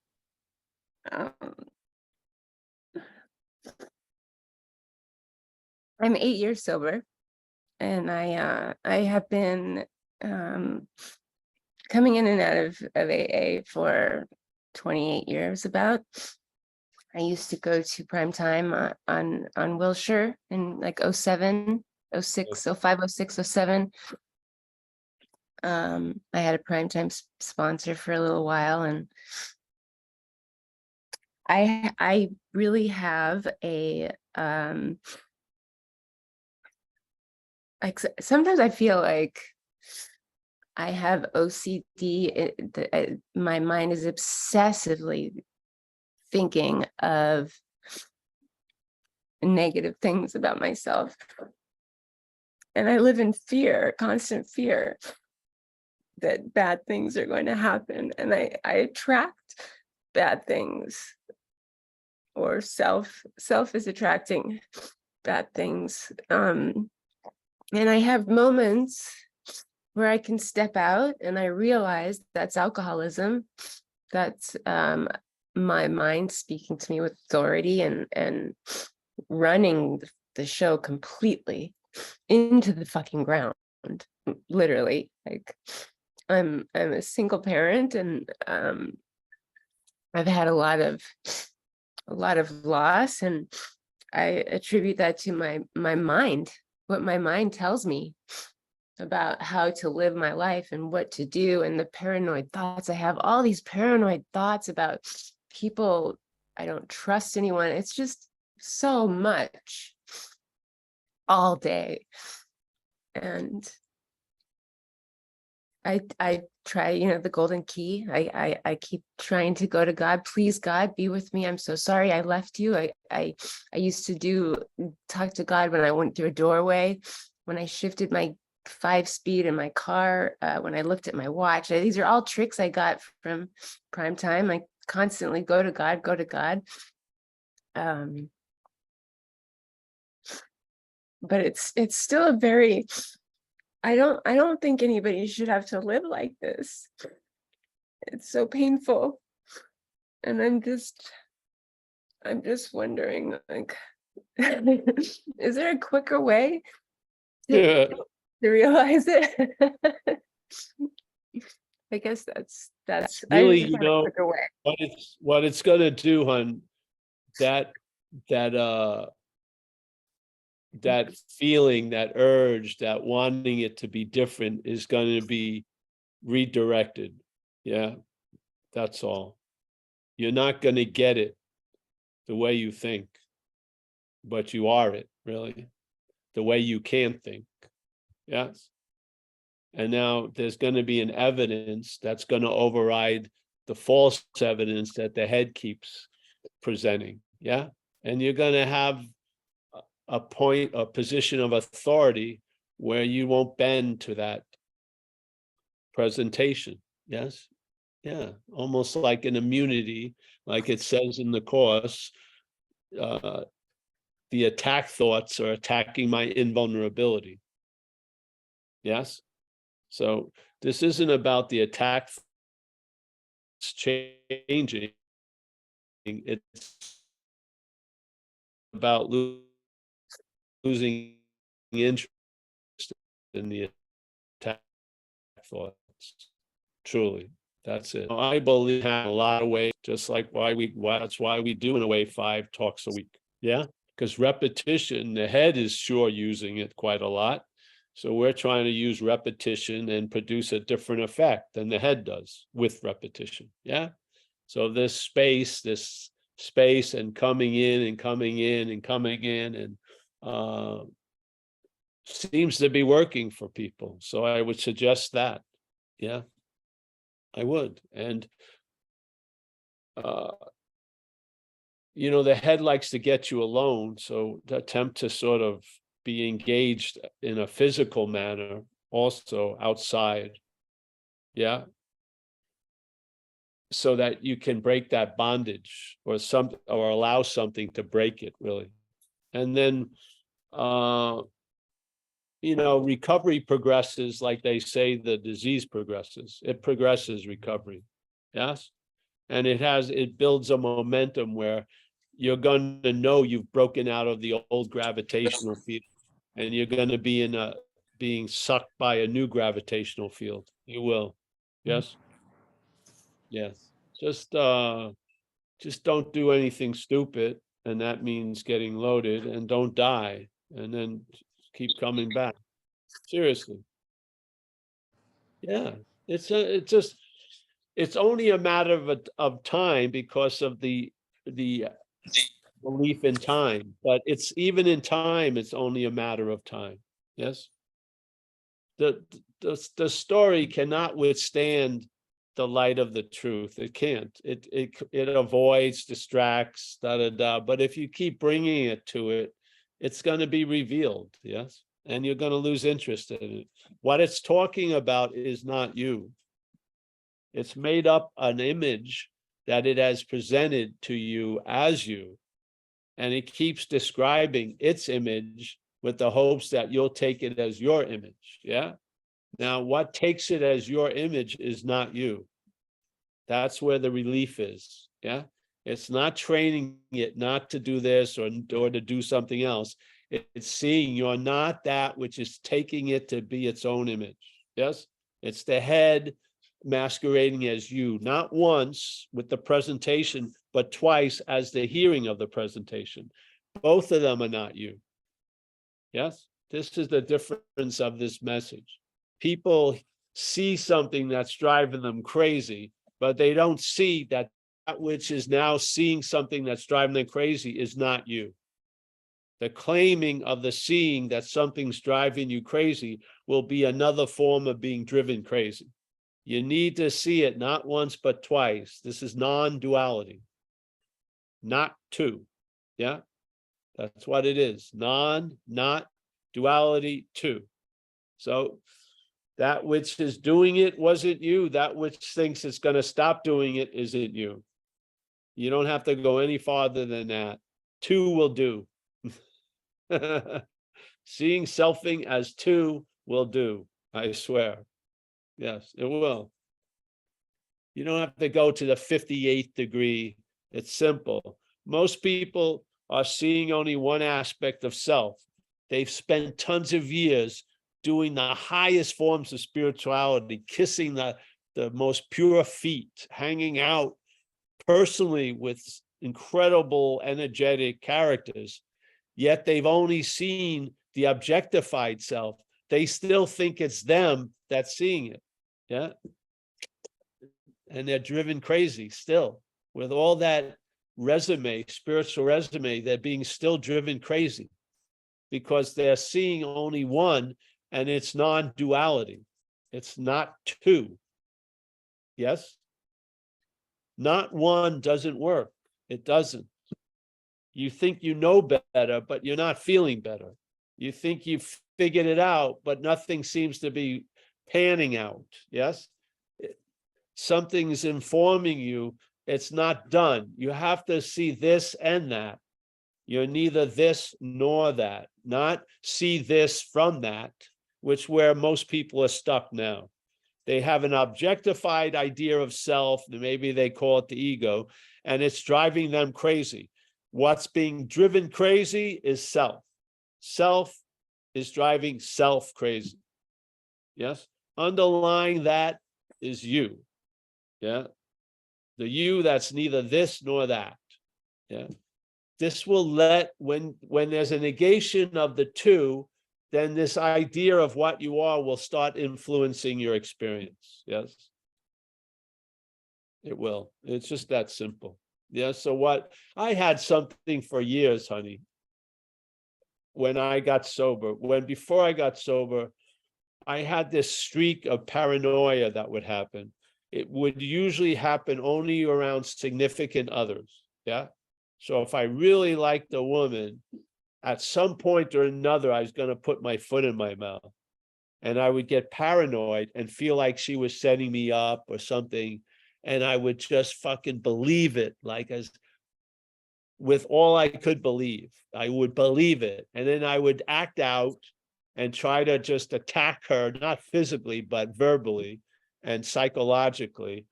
Speaker 4: I'm 8 years sober, and I have been coming in and out of AA for 28 years about. I used to go to prime time on Wilshire in like 07, 06, 05, 06, 07. I had a primetime sponsor for a little while, and I really have a like sometimes I feel like I have OCD. My mind is obsessively thinking of negative things about myself. And I live in fear, constant fear that bad things are going to happen. And I attract bad things, or self is attracting bad things. And I have moments where I can step out and I realize that's alcoholism. That's my mind speaking to me with authority and running the show completely into the fucking ground, literally. Like I'm a single parent, and I've had a lot of loss, and I attribute that to my mind, what my mind tells me about how to live my life and what to do, and the paranoid thoughts I have, all these paranoid thoughts about people. I don't trust anyone. It's just so much all day. And I try, the golden key. I keep trying to go to God. Please, God, be with me. I'm so sorry I left you. I used to talk to God when I went through a doorway, when I shifted my 5-speed in my car, when I looked at my watch. These are all tricks I got from Prime Time. I constantly go to God. But it's still a very, I don't think anybody should have to live like this. It's so painful. And I'm just wondering, like, is there a quicker way
Speaker 1: Yeah.
Speaker 4: to realize it? I guess that's
Speaker 1: Really,
Speaker 4: I just want a quicker way.
Speaker 1: what it's gonna do, hon, that feeling, that urge, that wanting it to be different is going to be redirected. Yeah, that's all. You're not going to get it the way you think, but you are it, really, the way you can think. Yes. And now there's going to be an evidence that's going to override the false evidence that the head keeps presenting. Yeah. And you're going to have a position of authority where you won't bend to that presentation. Yes. Yeah. Almost like an immunity, like it says in the course, the attack thoughts are attacking my invulnerability. Yes. So this isn't about the attack changing. It's about losing interest in the attack thoughts. Truly, that's it. I believe a lot of ways, just like that's why we do in a way 5 talks a week. Yeah, because repetition, the head is sure using it quite a lot. So we're trying to use repetition and produce a different effect than the head does with repetition. Yeah. So this space and coming in and seems to be working for people. So I would suggest that. Yeah, I would. And the head likes to get you alone. So the attempt to sort of be engaged in a physical manner also outside. Yeah. So that you can break that bondage or allow something to break it, really. And then recovery progresses like they say the disease progresses. It progresses recovery. Yes. And it builds a momentum where you're going to know you've broken out of the old gravitational field, and you're going to be being sucked by a new gravitational field. You will. Yes. Yes. Just don't do anything stupid, and that means getting loaded, and don't die, and then keep coming back. Seriously. Yeah. It's only a matter of time because of the belief in time, but it's even in time, it's only a matter of time. Yes. The story cannot withstand the light of the truth. It can't. It avoids, distracts, But if you keep bringing it to it, it's going to be revealed. Yes. And you're going to lose interest in it. What it's talking about is not you. It's made up an image that it has presented to you as you. And it keeps describing its image with the hopes that you'll take it as your image. Yeah. Now, what takes it as your image is not you. That's where the relief is. Yeah. It's not training it not to do this or to do something else. It's seeing you're not that which is taking it to be its own image. Yes. It's the head masquerading as you, not once with the presentation, but twice as the hearing of the presentation. Both of them are not you. Yes. This is the difference of this message. People see something that's driving them crazy, but they don't see that which is now seeing something that's driving them crazy is not you. The claiming of the seeing that something's driving you crazy will be another form of being driven crazy. You need to see it not once, but twice. This is non-duality, not two. Yeah, that's what it is. Not duality, two. So that which is doing it wasn't you. That which thinks it's going to stop doing it isn't you. You don't have to go any farther than that. Two will do. Seeing selfing as two will do. I swear. Yes, it will. You don't have to go to the 58th degree. It's simple. Most people are seeing only one aspect of self. They've spent tons of years doing the highest forms of spirituality, kissing the most pure feet, hanging out personally with incredible energetic characters, yet they've only seen the objectified self. They still think it's them that's seeing it. Yeah. And they're driven crazy still with all that resume, spiritual resume, they're being still driven crazy because they're seeing only one, and it's non-duality. It's not two. Yes. Not one doesn't work. It doesn't. You think you know better, but you're not feeling better. You think you've figured it out, but nothing seems to be panning out. Yes. Something's informing you it's not done. You have to see this and that. You're neither this nor that. Not see this from that, which where most people are stuck now. They have an objectified idea of self, maybe they call it the ego, and it's driving them crazy. What's being driven crazy is self. Self is driving self crazy. Yes. Underlying that is you. Yeah. The you that's neither this nor that. Yeah. This will let, when there's a negation of the two, then this idea of what you are will start influencing your experience. Yes. It will. It's just that simple. Yeah. So what I had something for years, honey, when I got sober, before I got sober, I had this streak of paranoia that would happen. It would usually happen only around significant others. Yeah. So if I really liked a woman, at some point or another, I was going to put my foot in my mouth, and I would get paranoid and feel like she was setting me up or something. And I would just fucking believe it, like as with all I could believe. I would believe it. And then I would act out and try to just attack her, not physically, but verbally and psychologically.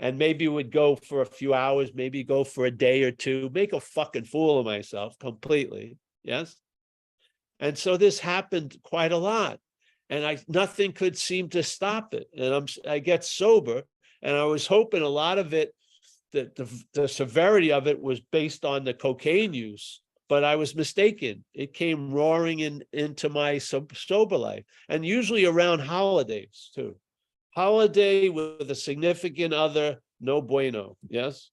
Speaker 1: And maybe it would go for a few hours, maybe go for a day or two, make a fucking fool of myself completely. Yes. And so this happened quite a lot. And nothing could seem to stop it. And I get sober, and I was hoping a lot of it, the severity of it was based on the cocaine use, but I was mistaken. It came roaring into my sober life, and usually around holidays too. Holiday with a significant other, no bueno. Yes.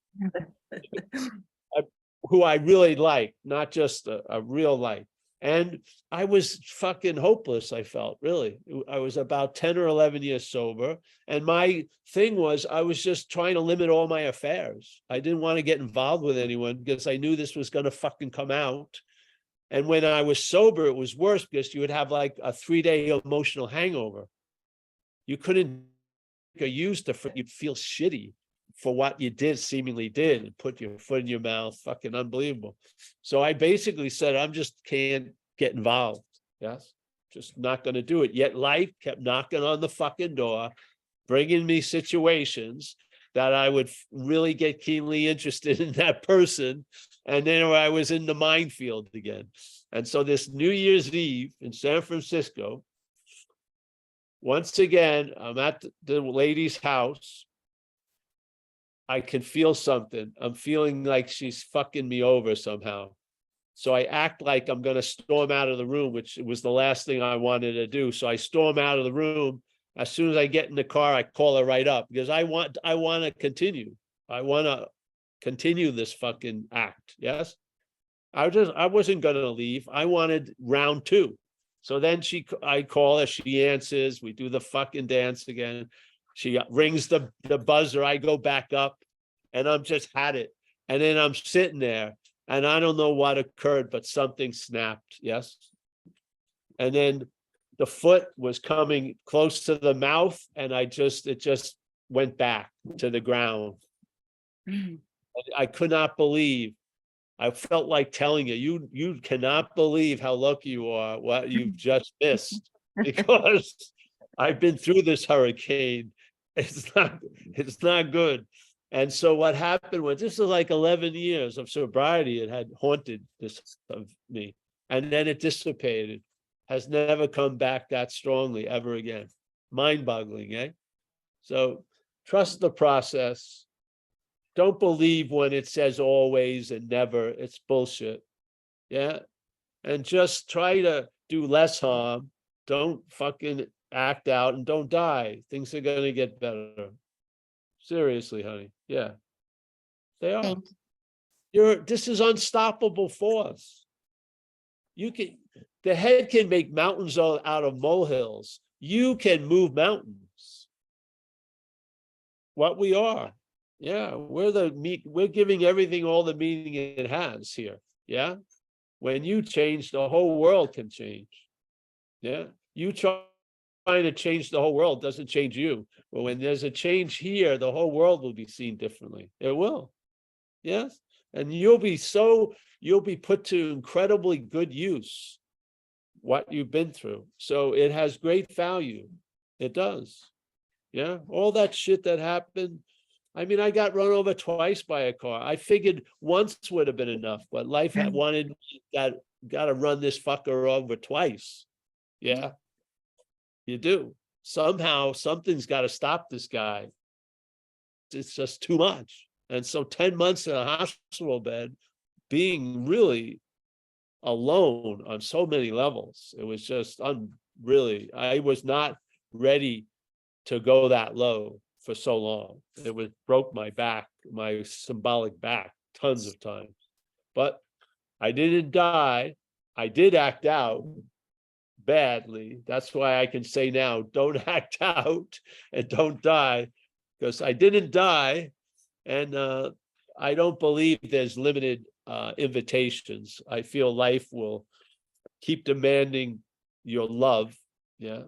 Speaker 1: Who I really like, not just a real like. And I was fucking hopeless, I felt, really. I was about 10 or 11 years sober. And my thing was, I was just trying to limit all my affairs. I didn't want to get involved with anyone because I knew this was going to fucking come out. And when I was sober, it was worse because you would have like a 3-day emotional hangover. You couldn't use you'd feel shitty for what you seemingly did, and put your foot in your mouth, fucking unbelievable. So I basically said, I'm just can't get involved. Yes, just not going to do it. Yet life kept knocking on the fucking door, bringing me situations that I would really get keenly interested in that person. And then I was in the minefield again. And so this New Year's Eve in San Francisco, once again, I'm at the lady's house. I can feel something. I'm feeling like she's fucking me over somehow. So I act like I'm going to storm out of the room, which was the last thing I wanted to do. So I storm out of the room. As soon as I get in the car, I call her right up because I want to continue. I want to continue this fucking act. Yes. I wasn't going to leave. I wanted round 2. So then I call her, she answers, we do the fucking dance again. She rings the buzzer, I go back up, and I'm just had it. And then I'm sitting there, and I don't know what occurred, but something snapped, yes? And then the foot was coming close to the mouth, and it just went back to the ground. I could not believe. I felt like telling you cannot believe how lucky you are, what you've just missed, because I've been through this hurricane. It's not good. And so what happened was, this is like 11 years of sobriety. It had haunted this of me. And then it dissipated, has never come back that strongly ever again. Mind-boggling, eh? So trust the process. Don't believe when it says always and never. It's bullshit. Yeah. And just try to do less harm. Don't fucking act out and don't die. Things are going to get better. Seriously, honey. Yeah. They are. This is unstoppable force. The head can make mountains out of molehills. You can move mountains. What we are. Yeah, we're giving everything all the meaning it has here. Yeah. When you change, the whole world can change. Yeah. You trying to change the whole world doesn't change you. But when there's a change here, the whole world will be seen differently. It will. Yes. And you'll be put to incredibly good use what you've been through. So it has great value. It does. Yeah. All that shit that happened. I mean, I got run over twice by a car. I figured once would have been enough, but life had wanted me, got to run this fucker over twice. Yeah, you do. Somehow something's got to stop this guy. It's just too much. And so 10 months in a hospital bed, being really alone on so many levels, it was just really, I was not ready to go that low for so long. It broke my back, my symbolic back, tons of times. But I didn't die. I did act out badly. That's why I can say now, don't act out and don't die, because I didn't die. And I don't believe there's limited invitations. I feel life will keep demanding your love, yeah,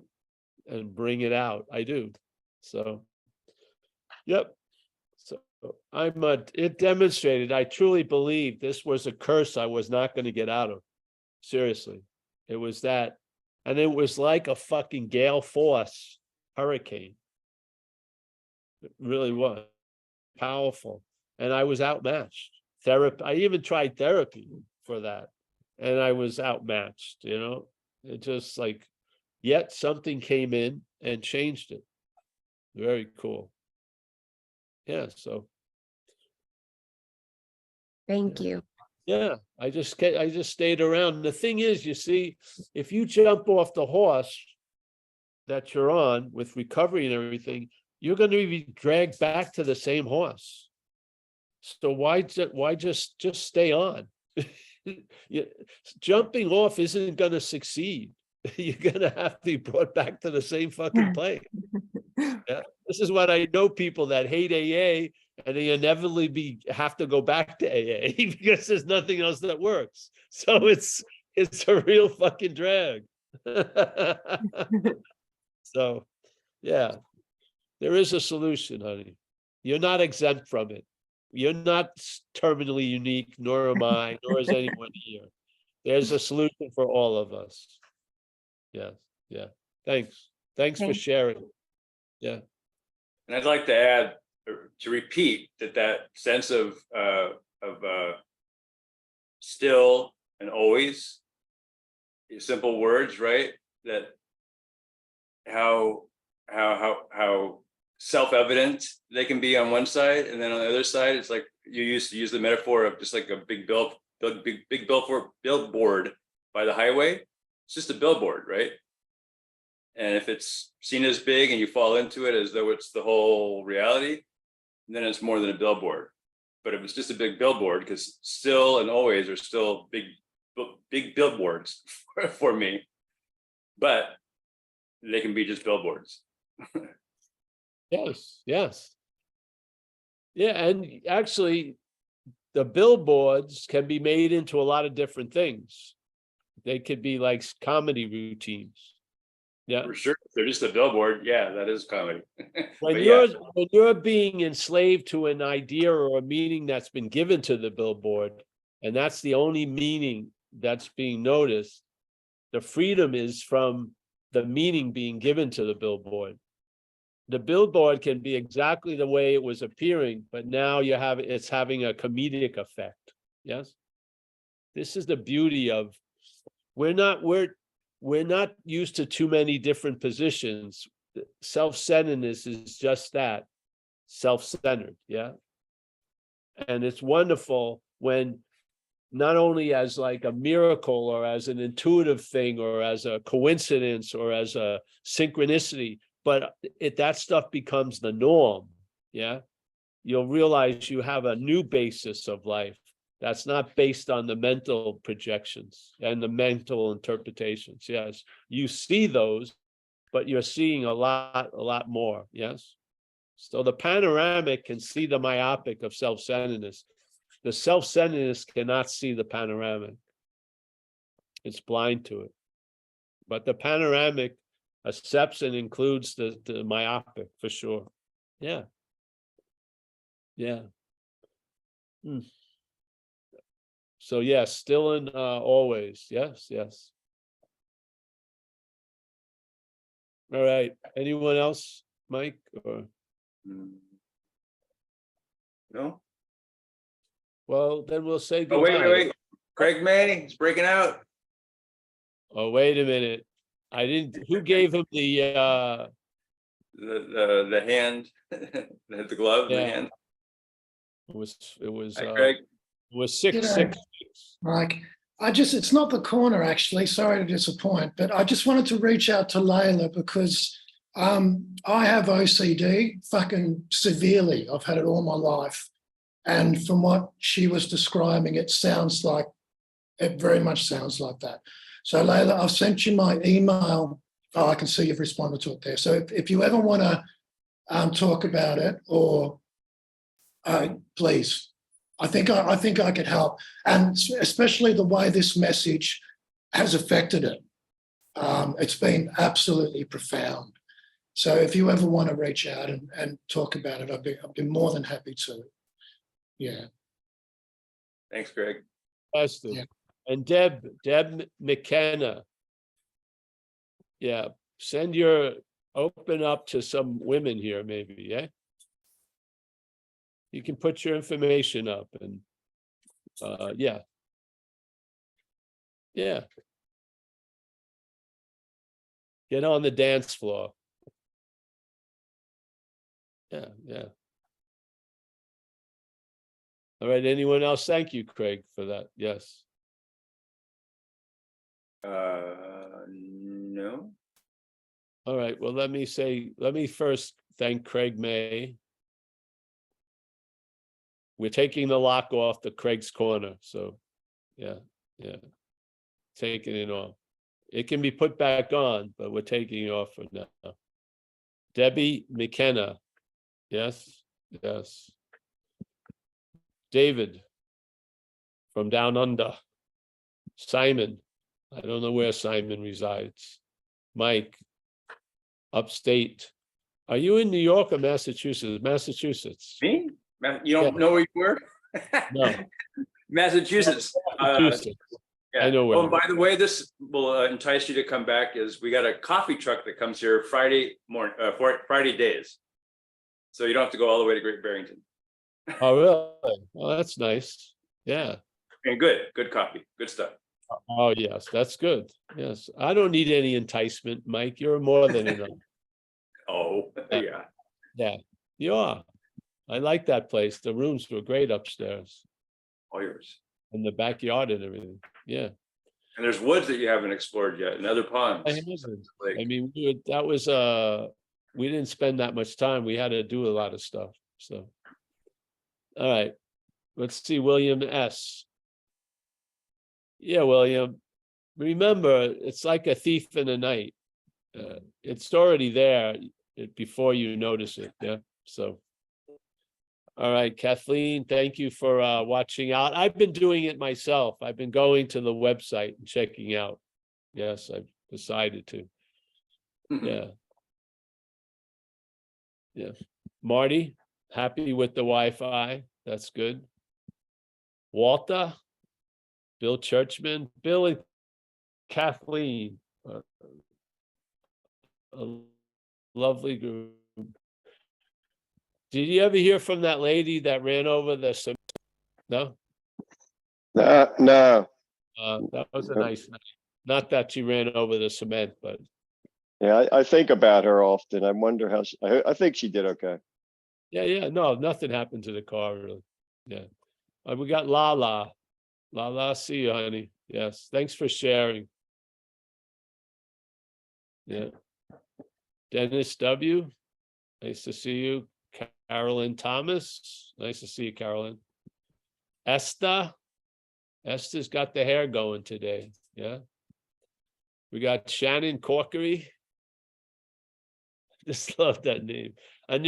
Speaker 1: and bring it out. I do. So yep. So it demonstrated, I truly believe this was a curse I was not going to get out of. Seriously. It was that. And it was like a fucking gale force hurricane. It really was powerful. And I was outmatched. I even tried therapy for that. And I was outmatched, It just yet something came in and changed it. Very cool. Yeah, so.
Speaker 4: Thank you.
Speaker 1: Yeah, I just stayed around. The thing is, you see, if you jump off the horse that you're on with recovery and everything, you're going to be dragged back to the same horse. So why just stay on? jumping off isn't gonna succeed. You're gonna have to be brought back to the same fucking place. Yeah, this is what I know, people that hate AA and they inevitably have to go back to AA because there's nothing else that works. So it's a real fucking drag. So, yeah, there is a solution, honey. You're not exempt from it. You're not terminally unique, nor am I, nor is anyone here. There's a solution for all of us. Yes, yeah. Thanks. Thanks for
Speaker 4: Thanks.
Speaker 1: sharing. Yeah.
Speaker 2: And I'd like to add, or to repeat, that sense of still and always, simple words, right? That how self-evident they can be on one side, and then on the other side, it's like you used to use the metaphor of just like a big billboard by the highway. It's just a billboard, right? And if it's seen as big and you fall into it as though it's the whole reality, then it's more than a billboard. But if it's just a big billboard, because still and always are still big billboards for me, but they can be just billboards.
Speaker 1: Yes, yes. Yeah, and actually, the billboards can be made into a lot of different things. They could be like comedy routines. Yeah.
Speaker 2: For sure, if they're just a billboard. Yeah, that is comedy.
Speaker 1: When
Speaker 2: But yeah,
Speaker 1: you're being enslaved to an idea or a meaning that's been given to the billboard, and that's the only meaning that's being noticed, the freedom is from the meaning being given to the billboard. The billboard can be exactly the way it was appearing, but now it's having a comedic effect. Yes. This is the beauty of we're not used to too many different positions. Self-centeredness is just that, self-centered. Yeah. And it's wonderful when not only as like a miracle or as an intuitive thing or as a coincidence or as a synchronicity, but that stuff becomes the norm. Yeah. You'll realize you have a new basis of life that's not based on the mental projections and the mental interpretations. Yes, you see those, but you're seeing a lot more. Yes. So the panoramic can see the myopic of self-centeredness. The self-centeredness cannot see the panoramic. It's blind to it. But the panoramic accepts and includes the myopic for sure. Yeah. Yeah. So yes, still and always. Yes, yes. All right. Anyone else, Mike? Or
Speaker 2: no.
Speaker 1: well, then we'll say
Speaker 2: Oh,
Speaker 1: goodbye.
Speaker 2: wait. Craig May, he's breaking out.
Speaker 1: Oh, wait a minute. I didn't. Who gave him the
Speaker 2: hand, the glove,
Speaker 1: Yeah.
Speaker 2: the hand.
Speaker 1: It was
Speaker 2: Hi, Craig.
Speaker 1: it was 6
Speaker 3: G'day.
Speaker 1: 6.
Speaker 3: Mike, it's not the corner actually, sorry to disappoint, but I just wanted to reach out to Layla because I have OCD fucking severely. I've had it all my life. And from what she was describing, it very much sounds like that. So Layla, I've sent you my email. Oh, I can see you've responded to it there. So if you ever want to talk about it or please, I think I could help. And especially the way this message has affected it. It's been absolutely profound. So if you ever want to reach out and talk about it, I'd be more than happy to. Yeah.
Speaker 2: Thanks, Greg.
Speaker 1: Yeah. And Deb McKenna. Yeah. Open up to some women here, maybe. Yeah. You can put your information up and yeah. Yeah. Get on the dance floor. Yeah, yeah. All right, anyone else? Thank you, Craig, for that. Yes.
Speaker 2: No.
Speaker 1: All right, well, let me first thank Craig May. We're taking the lock off the Craig's Corner, so yeah. Yeah. Taking it off. It can be put back on, but we're taking it off for now. Debbie McKenna. Yes, yes. David from down under. Simon. I don't know where Simon resides. Mike, upstate. Are you in New York or Massachusetts? Massachusetts.
Speaker 2: Me? You don't
Speaker 1: Yeah.
Speaker 2: know where you were?
Speaker 1: No.
Speaker 2: Massachusetts.
Speaker 1: Massachusetts.
Speaker 2: Yeah.
Speaker 1: I know where.
Speaker 2: Oh, and by the way, this will entice you to come back. Is we got a coffee truck that comes here Friday morning, Friday days, so you don't have to go all the way to Great Barrington.
Speaker 1: Oh, really? Well, that's nice. Yeah.
Speaker 2: And good coffee, good stuff.
Speaker 1: Oh, yes, that's good. Yes. I don't need any enticement, Mike. You're more than enough.
Speaker 2: Oh, yeah.
Speaker 1: Yeah, you are. I like that place. The rooms were great upstairs
Speaker 2: All yours.
Speaker 1: and the backyard and everything. Yeah.
Speaker 2: And there's woods that you haven't explored yet, and other ponds.
Speaker 1: I haven't.
Speaker 2: Like,
Speaker 1: I mean, that was we didn't spend that much time. We had to do a lot of stuff. So, all right, let's see, William S. Yeah, William. Remember, it's like a thief in the night. It's already there before you notice it. Yeah. So, all right, Kathleen, thank you for watching out. I've been doing it myself. I've been going to the website and checking out. Yes, I've decided to. Yeah. Yeah. Marty, happy with the Wi-Fi. That's good. Walter, Bill Churchman, Bill and Kathleen. A lovely group. Did you ever hear from that lady that ran over the cement? No?
Speaker 6: No,
Speaker 1: That was a nice night. Not that she ran over the cement, but
Speaker 6: yeah, I think about her often. I wonder how I think she did okay.
Speaker 1: yeah, no, nothing happened to the car really. Yeah. We got Lala. Lala, see you, honey. Yes, thanks for sharing. Yeah. Dennis W. Nice to see you. Carolyn Thomas. Nice to see you, Carolyn. Esther. Esther's got the hair going today. Yeah. We got Shannon Corkery. Just love that name. I'm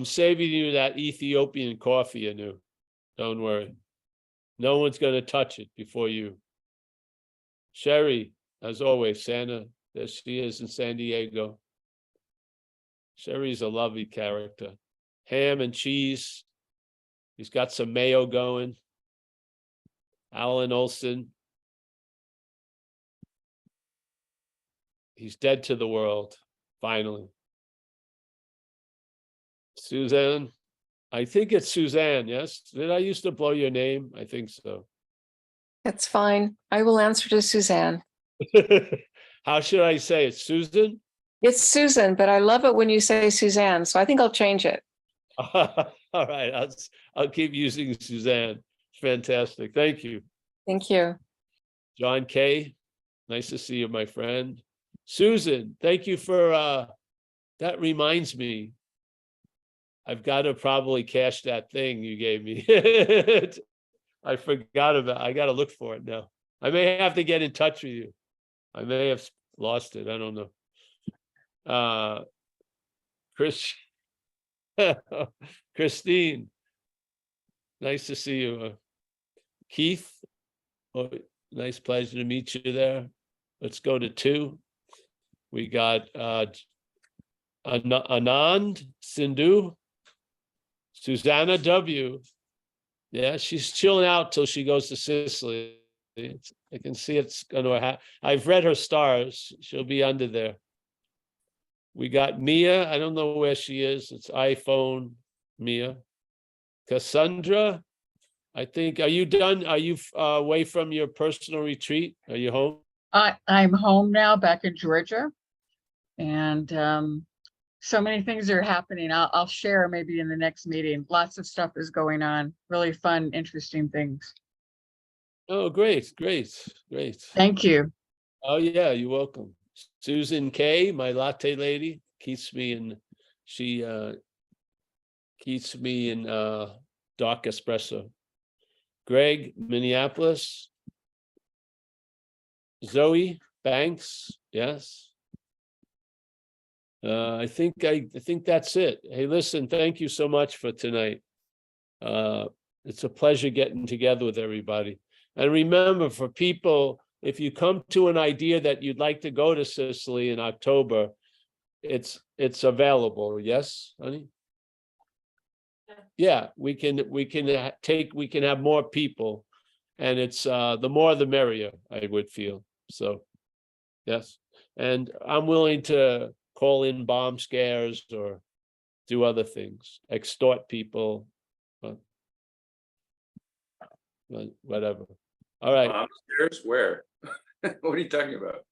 Speaker 1: saving you that Ethiopian coffee, Anu. Don't worry. No one's going to touch it before you. Sherry, as always, Santa, there she is in San Diego. Sherry's a lovely character. Ham and cheese. He's got some mayo going. Alan Olson. He's dead to the world, finally. Suzanne. I think it's Suzanne, yes? Did I used to blow your name? I think so.
Speaker 7: That's fine. I will answer to Suzanne.
Speaker 1: How should I say it? Susan?
Speaker 7: It's Susan, but I love it when you say Suzanne, so I think I'll change it.
Speaker 1: All right, I'll keep using Suzanne. Fantastic. Thank you.
Speaker 7: Thank you.
Speaker 1: John K. Nice to see you, my friend. Susan, thank you for that reminds me. I've got to probably cash that thing you gave me. I forgot about it. I got to look for it now. I may have to get in touch with you. I may have lost it. I don't know. Christine, nice to see you. Keith, oh, nice pleasure to meet you there. Let's go to 2. We got Anand Sindhu, Susanna W. Yeah, she's chilling out till she goes to Sicily. I can see it's going to happen. I've read her stars. She'll be under there. We got Mia. I don't know where she is. It's iPhone Mia. Cassandra, I think, are you done? Are you away from your personal retreat? Are you home?
Speaker 8: I'm home now, back in Georgia. And so many things are happening. I'll share maybe in the next meeting. Lots of stuff is going on. Really fun, interesting things.
Speaker 1: Oh, great.
Speaker 8: Thank you.
Speaker 1: Oh, yeah, you're welcome. Susan K., my latte lady, keeps me in Dark Espresso. Greg, Minneapolis. Zoe, Banks, yes. I think that's it. Hey, listen, thank you so much for tonight. It's a pleasure getting together with everybody. And remember, for people, if you come to an idea that you'd like to go to Sicily in October, it's available. Yes, honey? Yeah, we can have more people, and it's the more the merrier, I would feel. So, yes, and I'm willing to call in bomb scares or do other things, extort people, but whatever. All right.
Speaker 2: Upstairs, where? What are you talking about?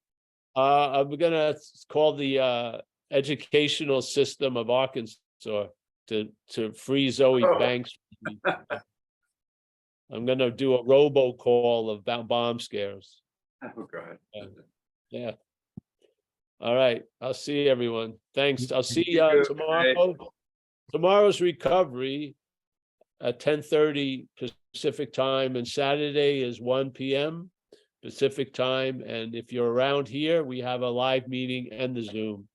Speaker 1: I'm gonna call the educational system of Arkansas to free Zoe
Speaker 2: Oh.
Speaker 1: Banks. I'm gonna do a robocall of bomb scares.
Speaker 2: Oh, God.
Speaker 1: Yeah. All right. I'll see everyone. Thanks. I'll see
Speaker 2: you.
Speaker 1: you
Speaker 2: Good
Speaker 1: tomorrow. Tomorrow's recovery at 10:30 Pacific time, and Saturday is 1 p.m. Pacific time. And if you're around here, we have a live meeting and the Zoom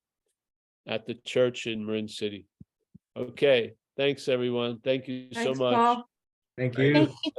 Speaker 1: at the church in Marin City. Okay. Thanks, everyone. Thank you so
Speaker 9: Thanks,
Speaker 1: much.
Speaker 9: Paul.
Speaker 5: Thank
Speaker 2: Thank
Speaker 5: you.
Speaker 4: Thank you, Paul.